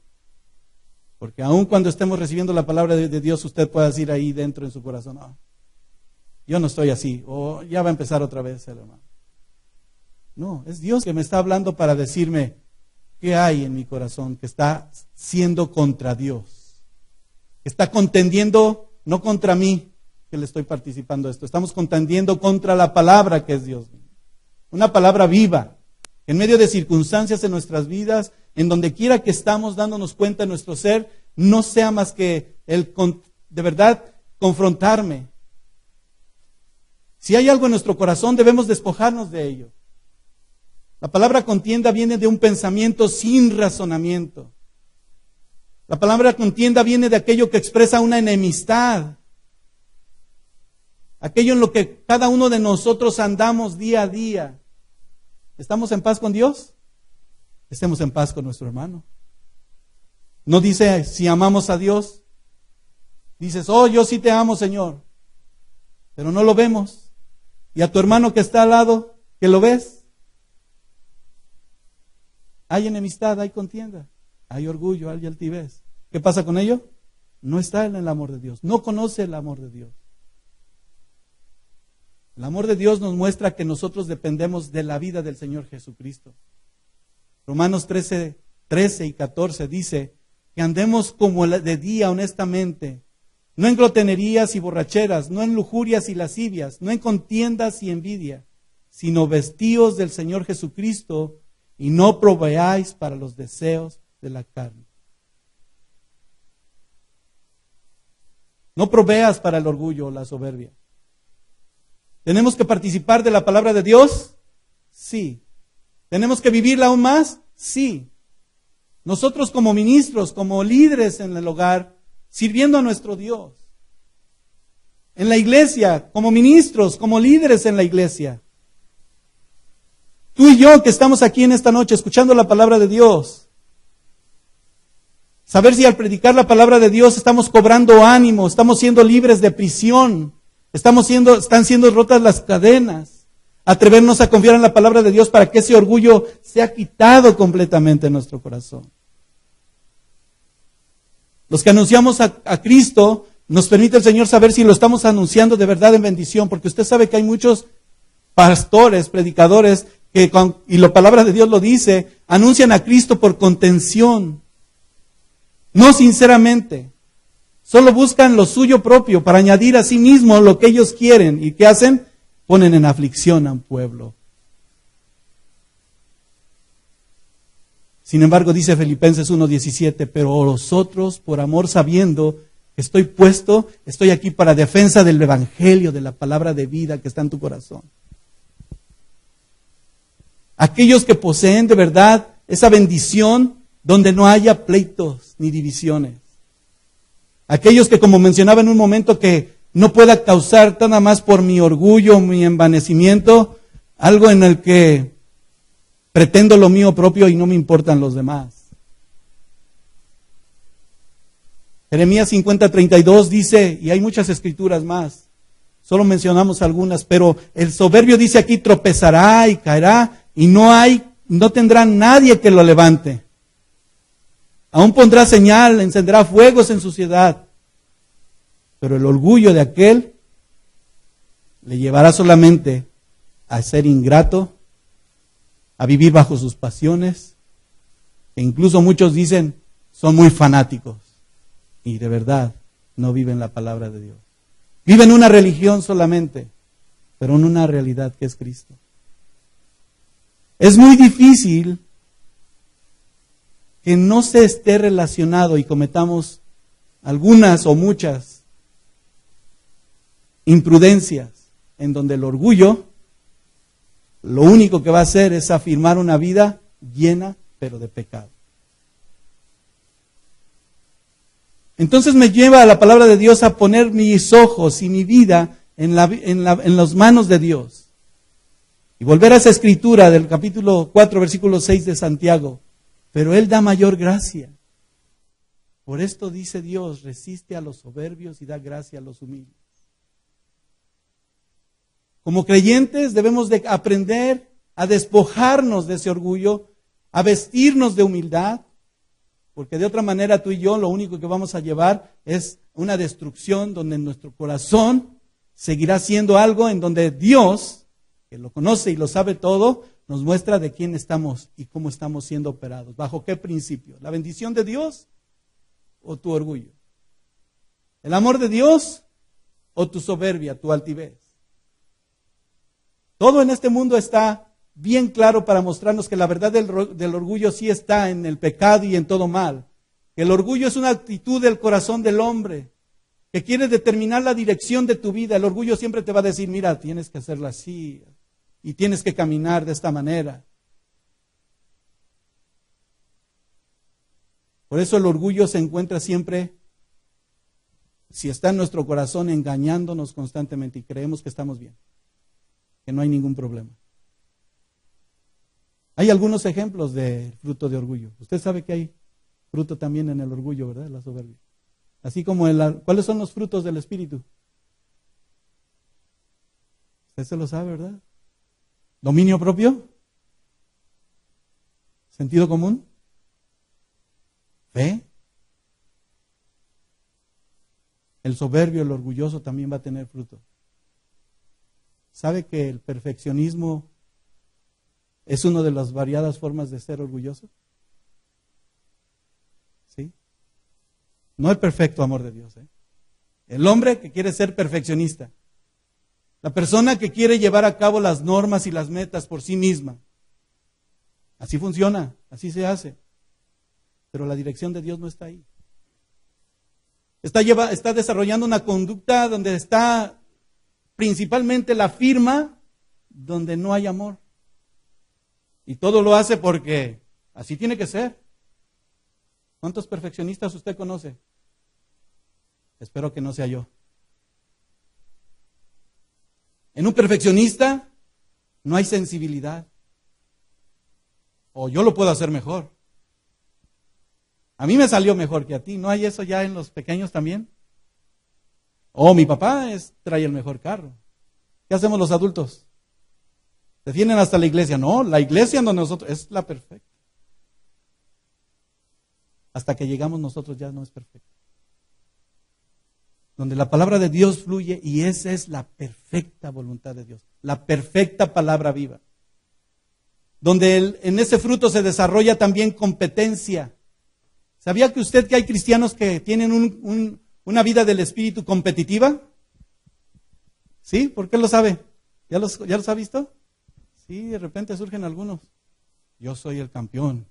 Porque aun cuando estemos recibiendo la palabra de Dios, usted puede decir ahí dentro en su corazón, no, yo no estoy así, o ya va a empezar otra vez el hermano. No, es Dios que me está hablando para decirme qué hay en mi corazón que está siendo contra Dios. Que está contendiendo, no contra mí, que le estoy participando de esto. Estamos contendiendo contra la palabra que es Dios. Una palabra viva, en medio de circunstancias en nuestras vidas, en donde quiera que estamos dándonos cuenta de nuestro ser, no sea más que el de verdad confrontarme. Si hay algo en nuestro corazón, debemos despojarnos de ello. La palabra contienda viene de un pensamiento sin razonamiento. La palabra contienda viene de aquello que expresa una enemistad. Aquello en lo que cada uno de nosotros andamos día a día. ¿Estamos en paz con Dios? Estemos en paz con nuestro hermano. No dice si amamos a Dios. Dices, oh, yo sí te amo, Señor. Pero no lo vemos. Y a tu hermano que está al lado, que lo ves. Hay enemistad, hay contienda, hay orgullo, hay altivez. ¿Qué pasa con ello? No está en el amor de Dios, no conoce el amor de Dios. El amor de Dios nos muestra que nosotros dependemos de la vida del Señor Jesucristo. Romanos 13 y 14 dice que andemos como de día honestamente, no en glotonerías y borracheras, no en lujurias y lascivias, no en contiendas y envidia, sino vestidos del Señor Jesucristo, y no proveáis para los deseos de la carne. No proveas para el orgullo o la soberbia. ¿Tenemos que participar de la palabra de Dios? Sí. ¿Tenemos que vivirla aún más? Sí. Nosotros como ministros, como líderes en el hogar, sirviendo a nuestro Dios. En la iglesia, como ministros, como líderes en la iglesia. Tú y yo que estamos aquí en esta noche escuchando la palabra de Dios. Saber si al predicar la palabra de Dios estamos cobrando ánimo, estamos siendo libres de prisión, están siendo rotas las cadenas. Atrevernos a confiar en la palabra de Dios para que ese orgullo sea quitado completamente en nuestro corazón. Los que anunciamos a Cristo, nos permite el Señor saber si lo estamos anunciando de verdad en bendición, porque usted sabe que hay muchos pastores, predicadores, y la palabra de Dios lo dice, anuncian a Cristo por contención, no sinceramente. Solo buscan lo suyo propio para añadir a sí mismo lo que ellos quieren. ¿Y qué hacen? Ponen en aflicción a un pueblo. Sin embargo, dice Filipenses 1:17, pero vosotros, por amor sabiendo que estoy aquí para defensa del evangelio, de la palabra de vida que está en tu corazón. Aquellos que poseen de verdad esa bendición donde no haya pleitos ni divisiones. Aquellos que, como mencionaba en un momento, que no pueda causar nada más por mi orgullo, mi envanecimiento, algo en el que pretendo lo mío propio y no me importan los demás. Jeremías 50:32 dice, y hay muchas escrituras más, solo mencionamos algunas, pero el soberbio dice aquí, tropezará y caerá, y no tendrá nadie que lo levante. Aún pondrá señal, encenderá fuegos en su ciudad. Pero el orgullo de aquel le llevará solamente a ser ingrato, a vivir bajo sus pasiones, e incluso muchos dicen, son muy fanáticos. Y de verdad, no viven la palabra de Dios. Viven una religión solamente, pero en una realidad que es Cristo. Es muy difícil que no se esté relacionado y cometamos algunas o muchas imprudencias en donde el orgullo lo único que va a hacer es afirmar una vida llena pero de pecado. Entonces me lleva a la palabra de Dios a poner mis ojos y mi vida en las manos de Dios. Y volver a esa escritura del capítulo 4, versículo 6 de Santiago. Pero Él da mayor gracia. Por esto dice Dios, resiste a los soberbios y da gracia a los humildes. Como creyentes debemos de aprender a despojarnos de ese orgullo, a vestirnos de humildad, porque de otra manera tú y yo lo único que vamos a llevar es una destrucción donde nuestro corazón seguirá siendo algo en donde Dios, que lo conoce y lo sabe todo, nos muestra de quién estamos y cómo estamos siendo operados, bajo qué principio, la bendición de Dios o tu orgullo, el amor de Dios o tu soberbia, tu altivez. Todo en este mundo está bien claro para mostrarnos que la verdad del orgullo sí está en el pecado y en todo mal. Que el orgullo es una actitud del corazón del hombre que quiere determinar la dirección de tu vida. El orgullo siempre te va a decir, mira, tienes que hacerlo así y tienes que caminar de esta manera. Por eso el orgullo se encuentra siempre, si está en nuestro corazón, engañándonos constantemente y creemos que estamos bien, que no hay ningún problema. Hay algunos ejemplos de fruto de orgullo. Usted sabe que hay fruto también en el orgullo, ¿verdad? La soberbia. Así como ¿cuáles son los frutos del Espíritu? Usted se lo sabe, ¿verdad? Dominio propio, sentido común, fe. El soberbio, el orgulloso también va a tener fruto. ¿Sabe que el perfeccionismo es una de las variadas formas de ser orgulloso? ¿Sí? No el perfecto amor de Dios, ¿eh? El hombre que quiere ser perfeccionista. La persona que quiere llevar a cabo las normas y las metas por sí misma. Así funciona, así se hace. Pero la dirección de Dios no está ahí. Está desarrollando una conducta donde está principalmente la firma, donde no hay amor. Y todo lo hace porque así tiene que ser. ¿Cuántos perfeccionistas usted conoce? Espero que no sea yo. En un perfeccionista no hay sensibilidad. O yo lo puedo hacer mejor. A mí me salió mejor que a ti. ¿No hay eso ya en los pequeños también? O mi papá trae el mejor carro. ¿Qué hacemos los adultos? Defienden hasta la iglesia. No, la iglesia en donde nosotros es la perfecta. Hasta que llegamos nosotros ya no es perfecta. Donde la palabra de Dios fluye y esa es la perfecta voluntad de Dios. La perfecta palabra viva. Donde en ese fruto se desarrolla también competencia. ¿Sabía que usted que hay cristianos que tienen una vida del espíritu competitiva? ¿Sí? ¿Por qué lo sabe? ¿Ya los ha visto? Sí, de repente surgen algunos. Yo soy el campeón.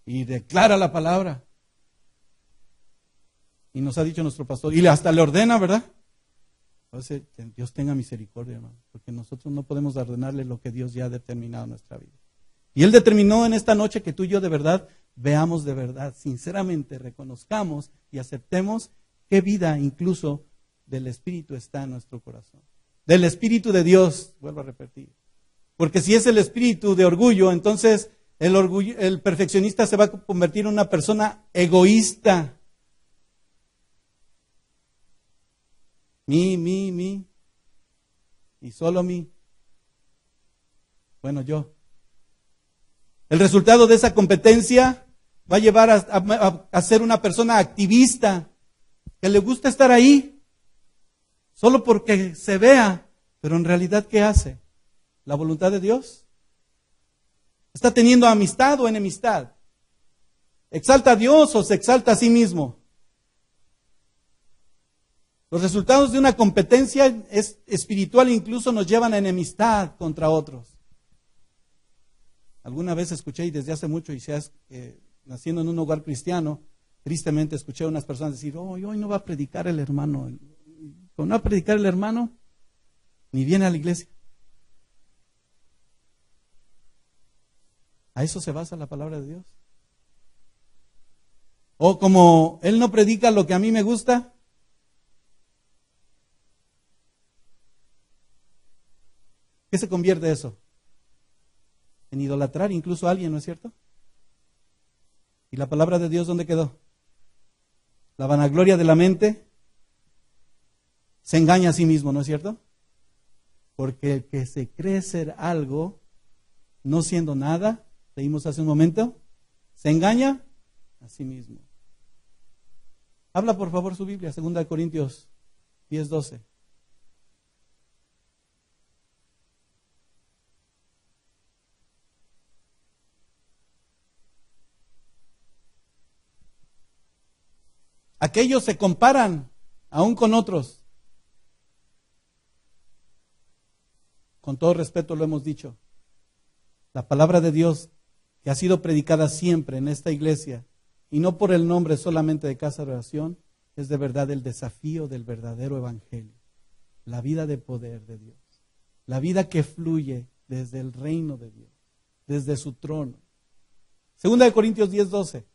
Y declara la palabra. Y nos ha dicho nuestro pastor, y hasta le ordena, ¿verdad? Entonces, Dios tenga misericordia, hermano, porque nosotros no podemos ordenarle lo que Dios ya ha determinado en nuestra vida. Y Él determinó en esta noche que tú y yo de verdad veamos de verdad, sinceramente reconozcamos y aceptemos qué vida incluso del Espíritu está en nuestro corazón. Del Espíritu de Dios, vuelvo a repetir. Porque si es el espíritu de orgullo, entonces el perfeccionista se va a convertir en una persona egoísta. Mi. Y solo mí. Bueno, yo. El resultado de esa competencia va a llevar a ser una persona activista, que le gusta estar ahí, solo porque se vea, pero en realidad, ¿qué hace? ¿La voluntad de Dios? ¿Está teniendo amistad o enemistad? ¿Exalta a Dios o se exalta a sí mismo? Los resultados de una competencia espiritual incluso nos llevan a enemistad contra otros. Alguna vez escuché, y desde hace mucho, y naciendo en un hogar cristiano, tristemente escuché a unas personas decir, hoy no va a predicar el hermano. Como no va a predicar el hermano, ni viene a la iglesia. ¿A eso se basa la palabra de Dios? O como él no predica lo que a mí me gusta. ¿Qué se convierte eso? En idolatrar incluso a alguien, ¿no es cierto? ¿Y la palabra de Dios dónde quedó? La vanagloria de la mente se engaña a sí mismo, ¿no es cierto? Porque el que se cree ser algo, no siendo nada, leímos hace un momento, se engaña a sí mismo. Habla por favor su Biblia, 2 Corintios 10:12. Aquellos se comparan aún con otros. Con todo respeto lo hemos dicho. La palabra de Dios que ha sido predicada siempre en esta iglesia, y no por el nombre solamente de Casa de Oración, es de verdad el desafío del verdadero evangelio. La vida de poder de Dios. La vida que fluye desde el reino de Dios, desde su trono. 2 Corintios 10:12.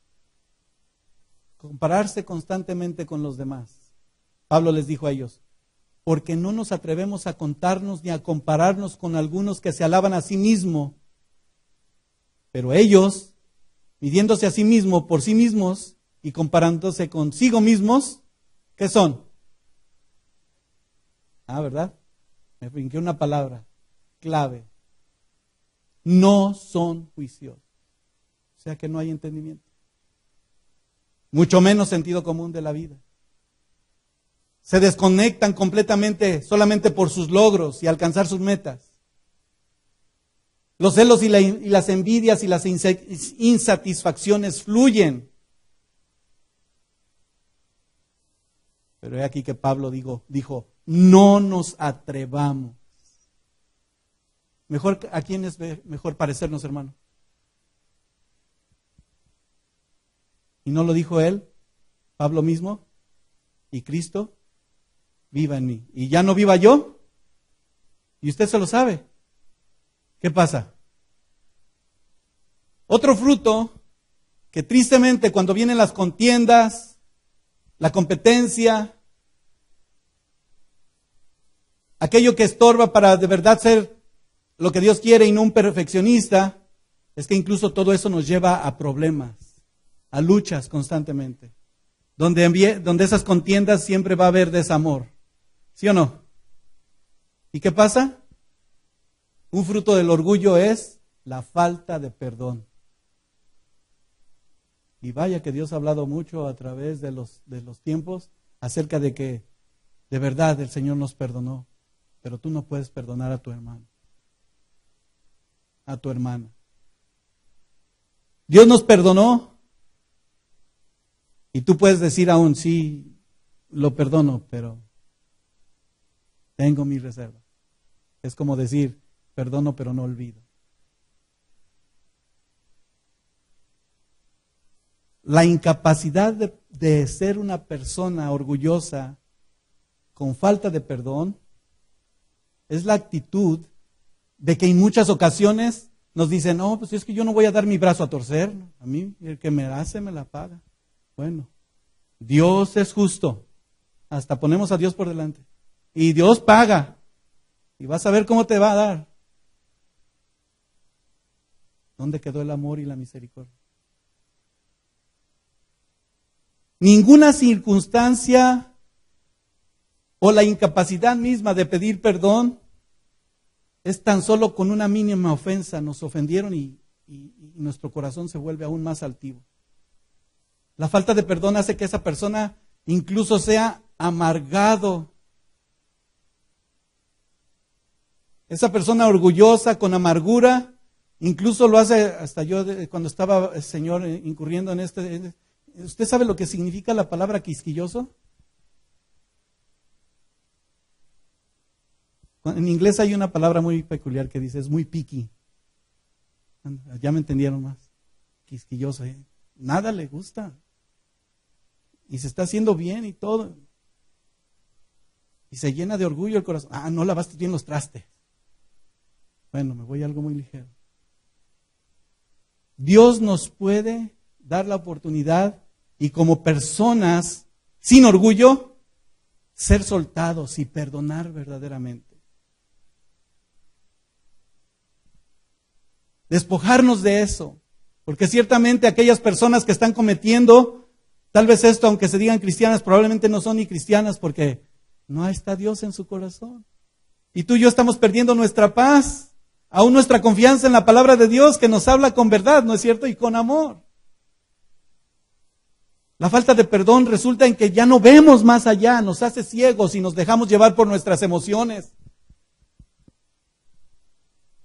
Compararse constantemente con los demás. Pablo les dijo a ellos, porque no nos atrevemos a contarnos ni a compararnos con algunos que se alaban a sí mismos, pero ellos, midiéndose a sí mismos por sí mismos y comparándose consigo mismos, ¿qué son? ¿Verdad? Me brinqué una palabra clave. No son juiciosos. O sea que no hay entendimiento. Mucho menos sentido común de la vida. Se desconectan completamente solamente por sus logros y alcanzar sus metas. Los celos y las envidias y las insatisfacciones fluyen. Pero he aquí que Pablo dijo, no nos atrevamos. ¿A quién es mejor parecernos, hermano? ¿Y no lo dijo él, Pablo mismo? Y Cristo viva en mí. ¿Y ya no viva yo? Y usted se lo sabe. ¿Qué pasa? Otro fruto que tristemente cuando vienen las contiendas, la competencia, aquello que estorba para de verdad ser lo que Dios quiere y no un perfeccionista, es que incluso todo eso nos lleva a problemas, a luchas constantemente, donde esas contiendas siempre va a haber desamor, ¿sí o no? ¿Y qué pasa? Un fruto del orgullo es la falta de perdón. Y vaya que Dios ha hablado mucho a través de los tiempos acerca de que de verdad el Señor nos perdonó, pero tú no puedes perdonar a tu hermano, a tu hermana. Dios nos perdonó y tú puedes decir aún, sí, lo perdono, pero tengo mi reserva. Es como decir, perdono pero no olvido. La incapacidad de ser una persona orgullosa con falta de perdón es la actitud de que en muchas ocasiones nos dicen, no, pues es que yo no voy a dar mi brazo a torcer, a mí el que me hace me la paga. Bueno, Dios es justo, hasta ponemos a Dios por delante, y Dios paga, y vas a ver cómo te va a dar. ¿Dónde quedó el amor y la misericordia? Ninguna circunstancia o la incapacidad misma de pedir perdón es tan solo con una mínima ofensa. Nos ofendieron y nuestro corazón se vuelve aún más altivo. La falta de perdón hace que esa persona incluso sea amargado. Esa persona orgullosa, con amargura, incluso lo hace, hasta yo cuando estaba el Señor incurriendo en ¿usted sabe lo que significa la palabra quisquilloso? En inglés hay una palabra muy peculiar que dice, es muy picky. Ya me entendieron más. Quisquilloso, nada le gusta. Y se está haciendo bien y todo. Y se llena de orgullo el corazón. No lavaste bien los trastes. Bueno, me voy a algo muy ligero. Dios nos puede dar la oportunidad y como personas sin orgullo, ser soltados y perdonar verdaderamente. Despojarnos de eso, porque ciertamente aquellas personas que están cometiendo, tal vez esto, aunque se digan cristianas, probablemente no son ni cristianas porque no está Dios en su corazón. Y tú y yo estamos perdiendo nuestra paz, aún nuestra confianza en la palabra de Dios que nos habla con verdad, ¿no es cierto? Y con amor. La falta de perdón resulta en que ya no vemos más allá, nos hace ciegos y nos dejamos llevar por nuestras emociones.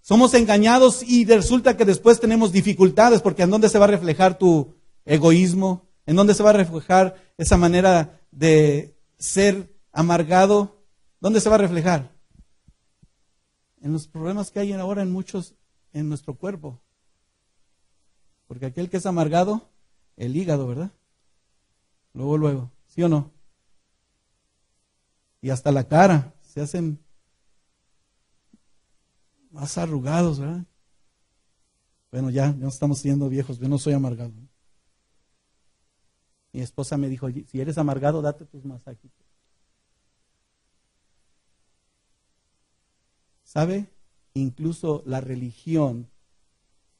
Somos engañados y resulta que después tenemos dificultades, porque ¿en dónde se va a reflejar tu egoísmo? ¿En dónde se va a reflejar esa manera de ser amargado? ¿Dónde se va a reflejar? En los problemas que hay ahora en muchos, en nuestro cuerpo. Porque aquel que es amargado, el hígado, ¿verdad? Luego, ¿sí o no? Y hasta la cara, se hacen más arrugados, ¿verdad? Bueno, ya estamos siendo viejos, yo no soy amargado. Mi esposa me dijo, si eres amargado, date tus masajitos. ¿Sabe? Incluso la religión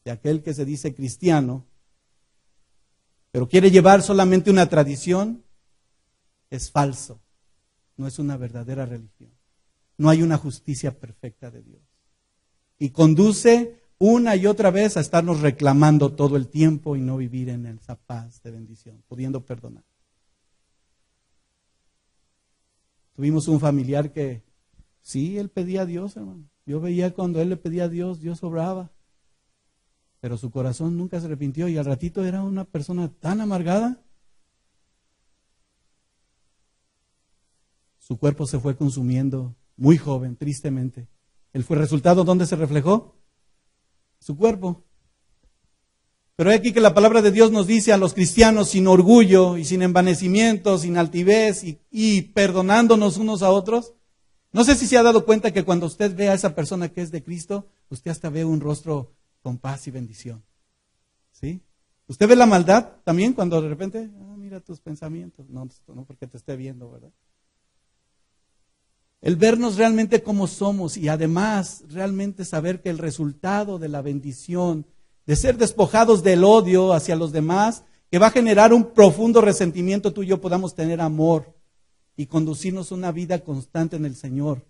de aquel que se dice cristiano, pero quiere llevar solamente una tradición, es falso. No es una verdadera religión. No hay una justicia perfecta de Dios. Y conduce una y otra vez a estarnos reclamando todo el tiempo y no vivir en esa paz de bendición, pudiendo perdonar. Tuvimos un familiar que, sí, él pedía a Dios, hermano. Yo veía cuando él le pedía a Dios, Dios obraba. Pero su corazón nunca se arrepintió y al ratito era una persona tan amargada. Su cuerpo se fue consumiendo muy joven, tristemente. ¿El resultado dónde se reflejó? Su cuerpo. Pero hay aquí que la palabra de Dios nos dice a los cristianos sin orgullo y sin envanecimiento, sin altivez y perdonándonos unos a otros. No sé si se ha dado cuenta que cuando usted ve a esa persona que es de Cristo, usted hasta ve un rostro con paz y bendición. ¿Sí? ¿Usted ve la maldad también cuando de repente, mira tus pensamientos? No porque te esté viendo, ¿verdad? El vernos realmente como somos y además realmente saber que el resultado de la bendición, de ser despojados del odio hacia los demás, que va a generar un profundo resentimiento, tú y yo podamos tener amor y conducirnos una vida constante en el Señor,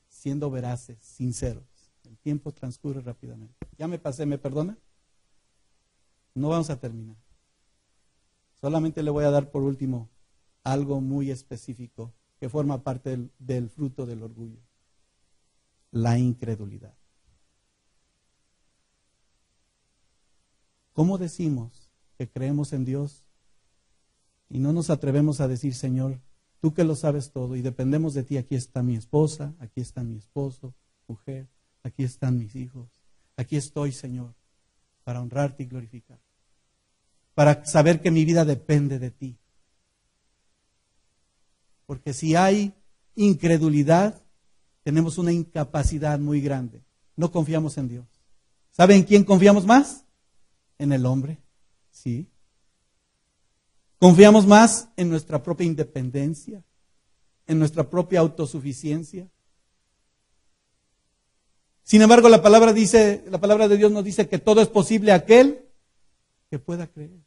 siendo veraces, sinceros. El tiempo transcurre rápidamente. Ya me pasé, ¿me perdona? No vamos a terminar. Solamente le voy a dar por último algo muy específico que forma parte del fruto del orgullo. La incredulidad. ¿Cómo decimos que creemos en Dios y no nos atrevemos a decir, Señor, tú que lo sabes todo y dependemos de ti, aquí está mi esposa, aquí está mi esposo, mujer, aquí están mis hijos, aquí estoy, Señor, para honrarte y glorificar, para saber que mi vida depende de ti? Porque si hay incredulidad, tenemos una incapacidad muy grande. No confiamos en Dios. ¿Saben en quién confiamos más? En el hombre, sí. Confiamos más en nuestra propia independencia, en nuestra propia autosuficiencia. Sin embargo, la palabra de Dios nos dice que todo es posible a aquel que pueda creer.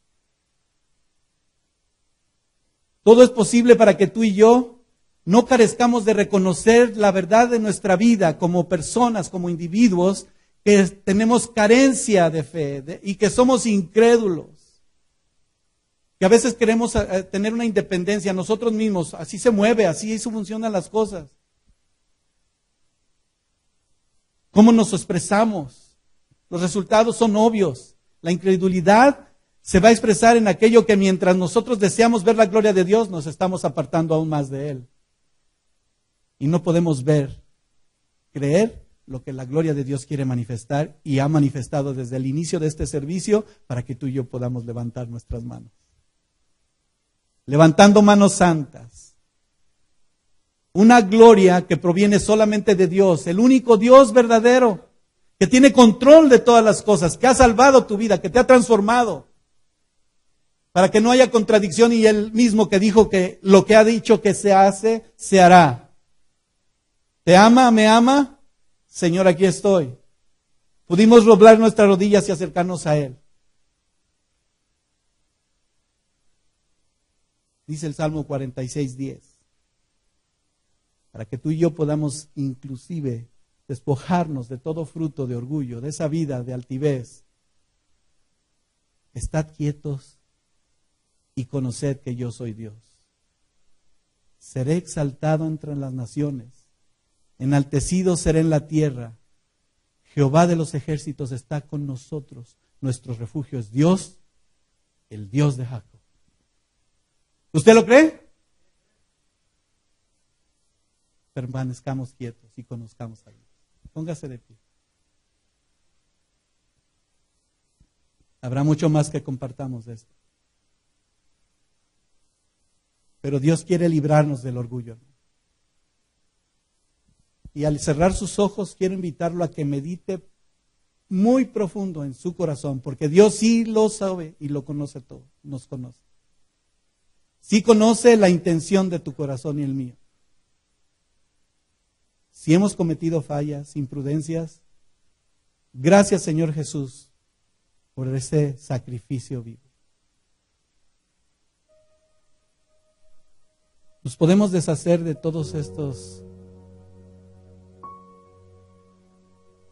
Todo es posible para que tú y yo no carezcamos de reconocer la verdad de nuestra vida como personas, como individuos, que tenemos carencia de fe y que somos incrédulos. Que a veces queremos tener una independencia nosotros mismos, así se mueve, así funcionan las cosas. ¿Cómo nos expresamos? Los resultados son obvios. La incredulidad se va a expresar en aquello que mientras nosotros deseamos ver la gloria de Dios, nos estamos apartando aún más de Él. Y no podemos creer lo que la gloria de Dios quiere manifestar y ha manifestado desde el inicio de este servicio para que tú y yo podamos levantar nuestras manos. Levantando manos santas. Una gloria que proviene solamente de Dios, el único Dios verdadero, que tiene control de todas las cosas, que ha salvado tu vida, que te ha transformado, para que no haya contradicción y Él mismo que dijo que lo que ha dicho que se hace, se hará. ¿Te ama? ¿Me ama? Señor, aquí estoy. Pudimos doblar nuestras rodillas y acercarnos a Él. Dice el Salmo 46:10. Para que tú y yo podamos inclusive despojarnos de todo fruto de orgullo, de esa vida de altivez. Estad quietos y conoced que yo soy Dios. Seré exaltado entre las naciones, enaltecido seré en la tierra. Jehová de los ejércitos está con nosotros. Nuestro refugio es Dios, el Dios de Jacob. ¿Usted lo cree? Permanezcamos quietos y conozcamos a Dios. Póngase de pie. Habrá mucho más que compartamos de esto. Pero Dios quiere librarnos del orgullo. Y al cerrar sus ojos, quiero invitarlo a que medite muy profundo en su corazón, porque Dios sí lo sabe y lo conoce todo, nos conoce. Sí conoce la intención de tu corazón y el mío. Si hemos cometido fallas, imprudencias, gracias Señor Jesús por ese sacrificio vivo. Nos podemos deshacer de todos estos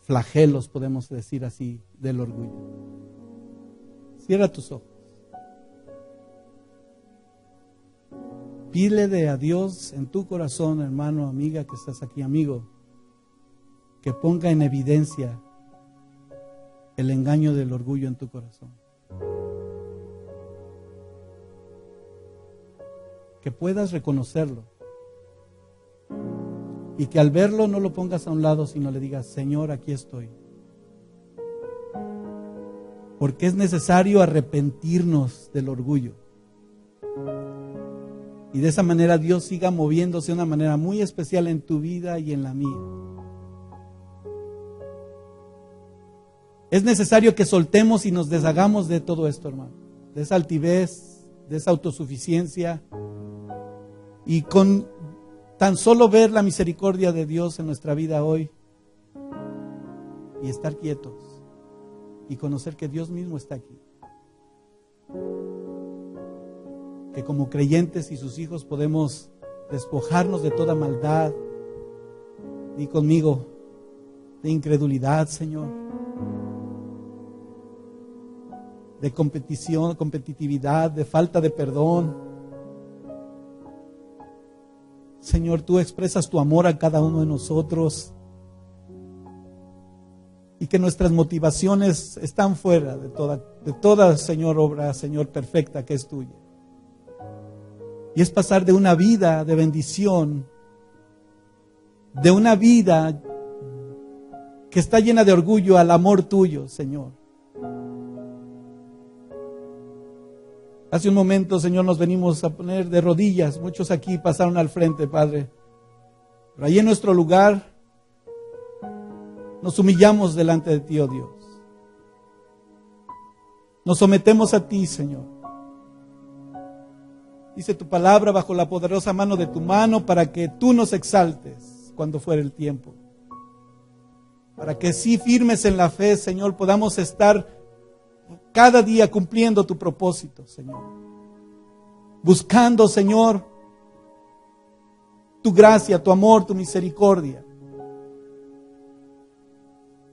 flagelos, podemos decir así, del orgullo. Cierra tus ojos. Pídele a Dios en tu corazón, hermano, amiga, que estás aquí, amigo, que ponga en evidencia el engaño del orgullo en tu corazón. Que puedas reconocerlo. Y que al verlo no lo pongas a un lado, sino le digas, Señor, aquí estoy. Porque es necesario arrepentirnos del orgullo. Y de esa manera Dios siga moviéndose de una manera muy especial en tu vida y en la mía. Es necesario que soltemos y nos deshagamos de todo esto, hermano. De esa altivez, de esa autosuficiencia. Y con tan solo ver la misericordia de Dios en nuestra vida hoy. Y estar quietos. Y conocer que Dios mismo está aquí. Que como creyentes y sus hijos podemos despojarnos de toda maldad. Di conmigo, de incredulidad, Señor. De competición, competitividad, de falta de perdón. Señor, tú expresas tu amor a cada uno de nosotros. Y que nuestras motivaciones están fuera de toda, Señor, obra, Señor, perfecta que es tuya. Y es pasar de una vida de bendición, de una vida que está llena de orgullo al amor tuyo, Señor. Hace un momento, Señor, nos venimos a poner de rodillas. Muchos aquí pasaron al frente, Padre. Pero ahí en nuestro lugar nos humillamos delante de ti, oh Dios. Nos sometemos a ti, Señor. Dice tu palabra, bajo la poderosa mano de tu mano, para que tú nos exaltes cuando fuere el tiempo. Para que sí firmes en la fe, Señor, podamos estar cada día cumpliendo tu propósito, Señor. Buscando, Señor, tu gracia, tu amor, tu misericordia.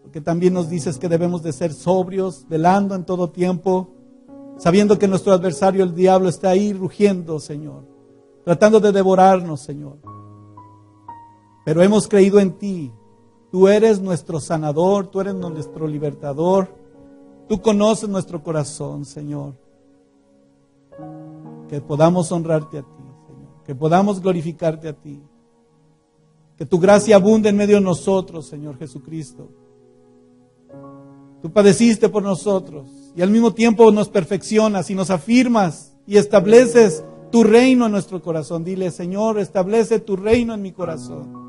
Porque también nos dices que debemos de ser sobrios, velando en todo tiempo, sabiendo que nuestro adversario, el diablo, está ahí rugiendo, Señor, tratando de devorarnos, Señor. Pero hemos creído en ti. Tú eres nuestro sanador, tú eres nuestro libertador. Tú conoces nuestro corazón, Señor. Que podamos honrarte a ti, Señor. Que podamos glorificarte a ti. Que tu gracia abunde en medio de nosotros, Señor Jesucristo. Tú padeciste por nosotros y al mismo tiempo nos perfeccionas y nos afirmas y estableces tu reino en nuestro corazón. Dile, Señor, establece tu reino en mi corazón.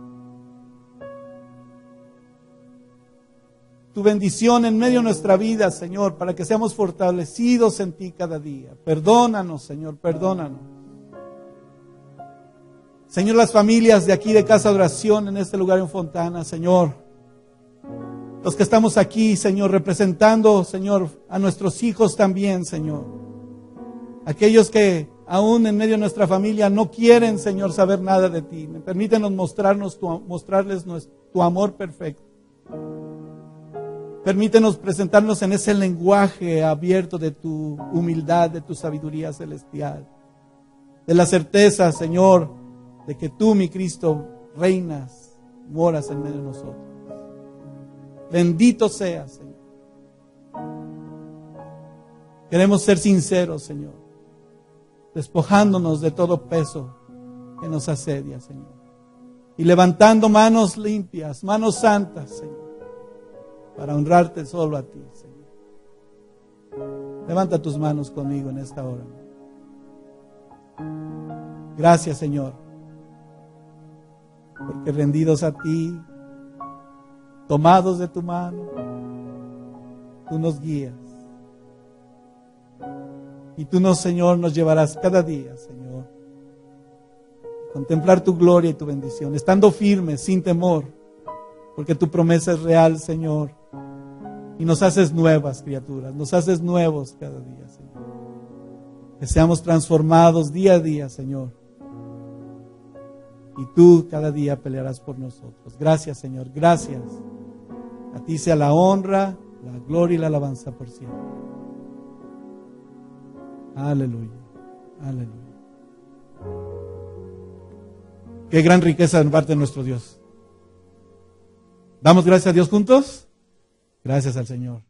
tu bendición en medio de nuestra vida, Señor, para que seamos fortalecidos en ti cada día. Perdónanos, Señor, perdónanos. Señor, las familias de aquí de Casa de Oración en este lugar en Fontana, Señor, los que estamos aquí, Señor, representando, Señor, a nuestros hijos también, Señor. Aquellos que aún en medio de nuestra familia no quieren, Señor, saber nada de ti. Permítenos mostrarles tu amor perfecto. Permítenos presentarnos en ese lenguaje abierto de tu humildad, de tu sabiduría celestial. De la certeza, Señor, de que tú, mi Cristo, reinas, moras en medio de nosotros. Bendito seas, Señor. Queremos ser sinceros, Señor, despojándonos de todo peso que nos asedia, Señor, y levantando manos limpias, manos santas, Señor, para honrarte solo a ti, Señor. Levanta tus manos conmigo en esta hora. Gracias, Señor, porque rendidos a ti, tomados de tu mano, tú nos guías. Y tú, Señor, nos llevarás cada día, Señor, a contemplar tu gloria y tu bendición, estando firmes, sin temor, porque tu promesa es real, Señor, y nos haces nuevas criaturas, nos haces nuevos cada día, Señor. Que seamos transformados día a día, Señor, y tú cada día pelearás por nosotros. Gracias, Señor, gracias. A ti sea la honra, la gloria y la alabanza por siempre. Aleluya, aleluya. Qué gran riqueza en parte de nuestro Dios. ¿Damos gracias a Dios juntos? Gracias al Señor.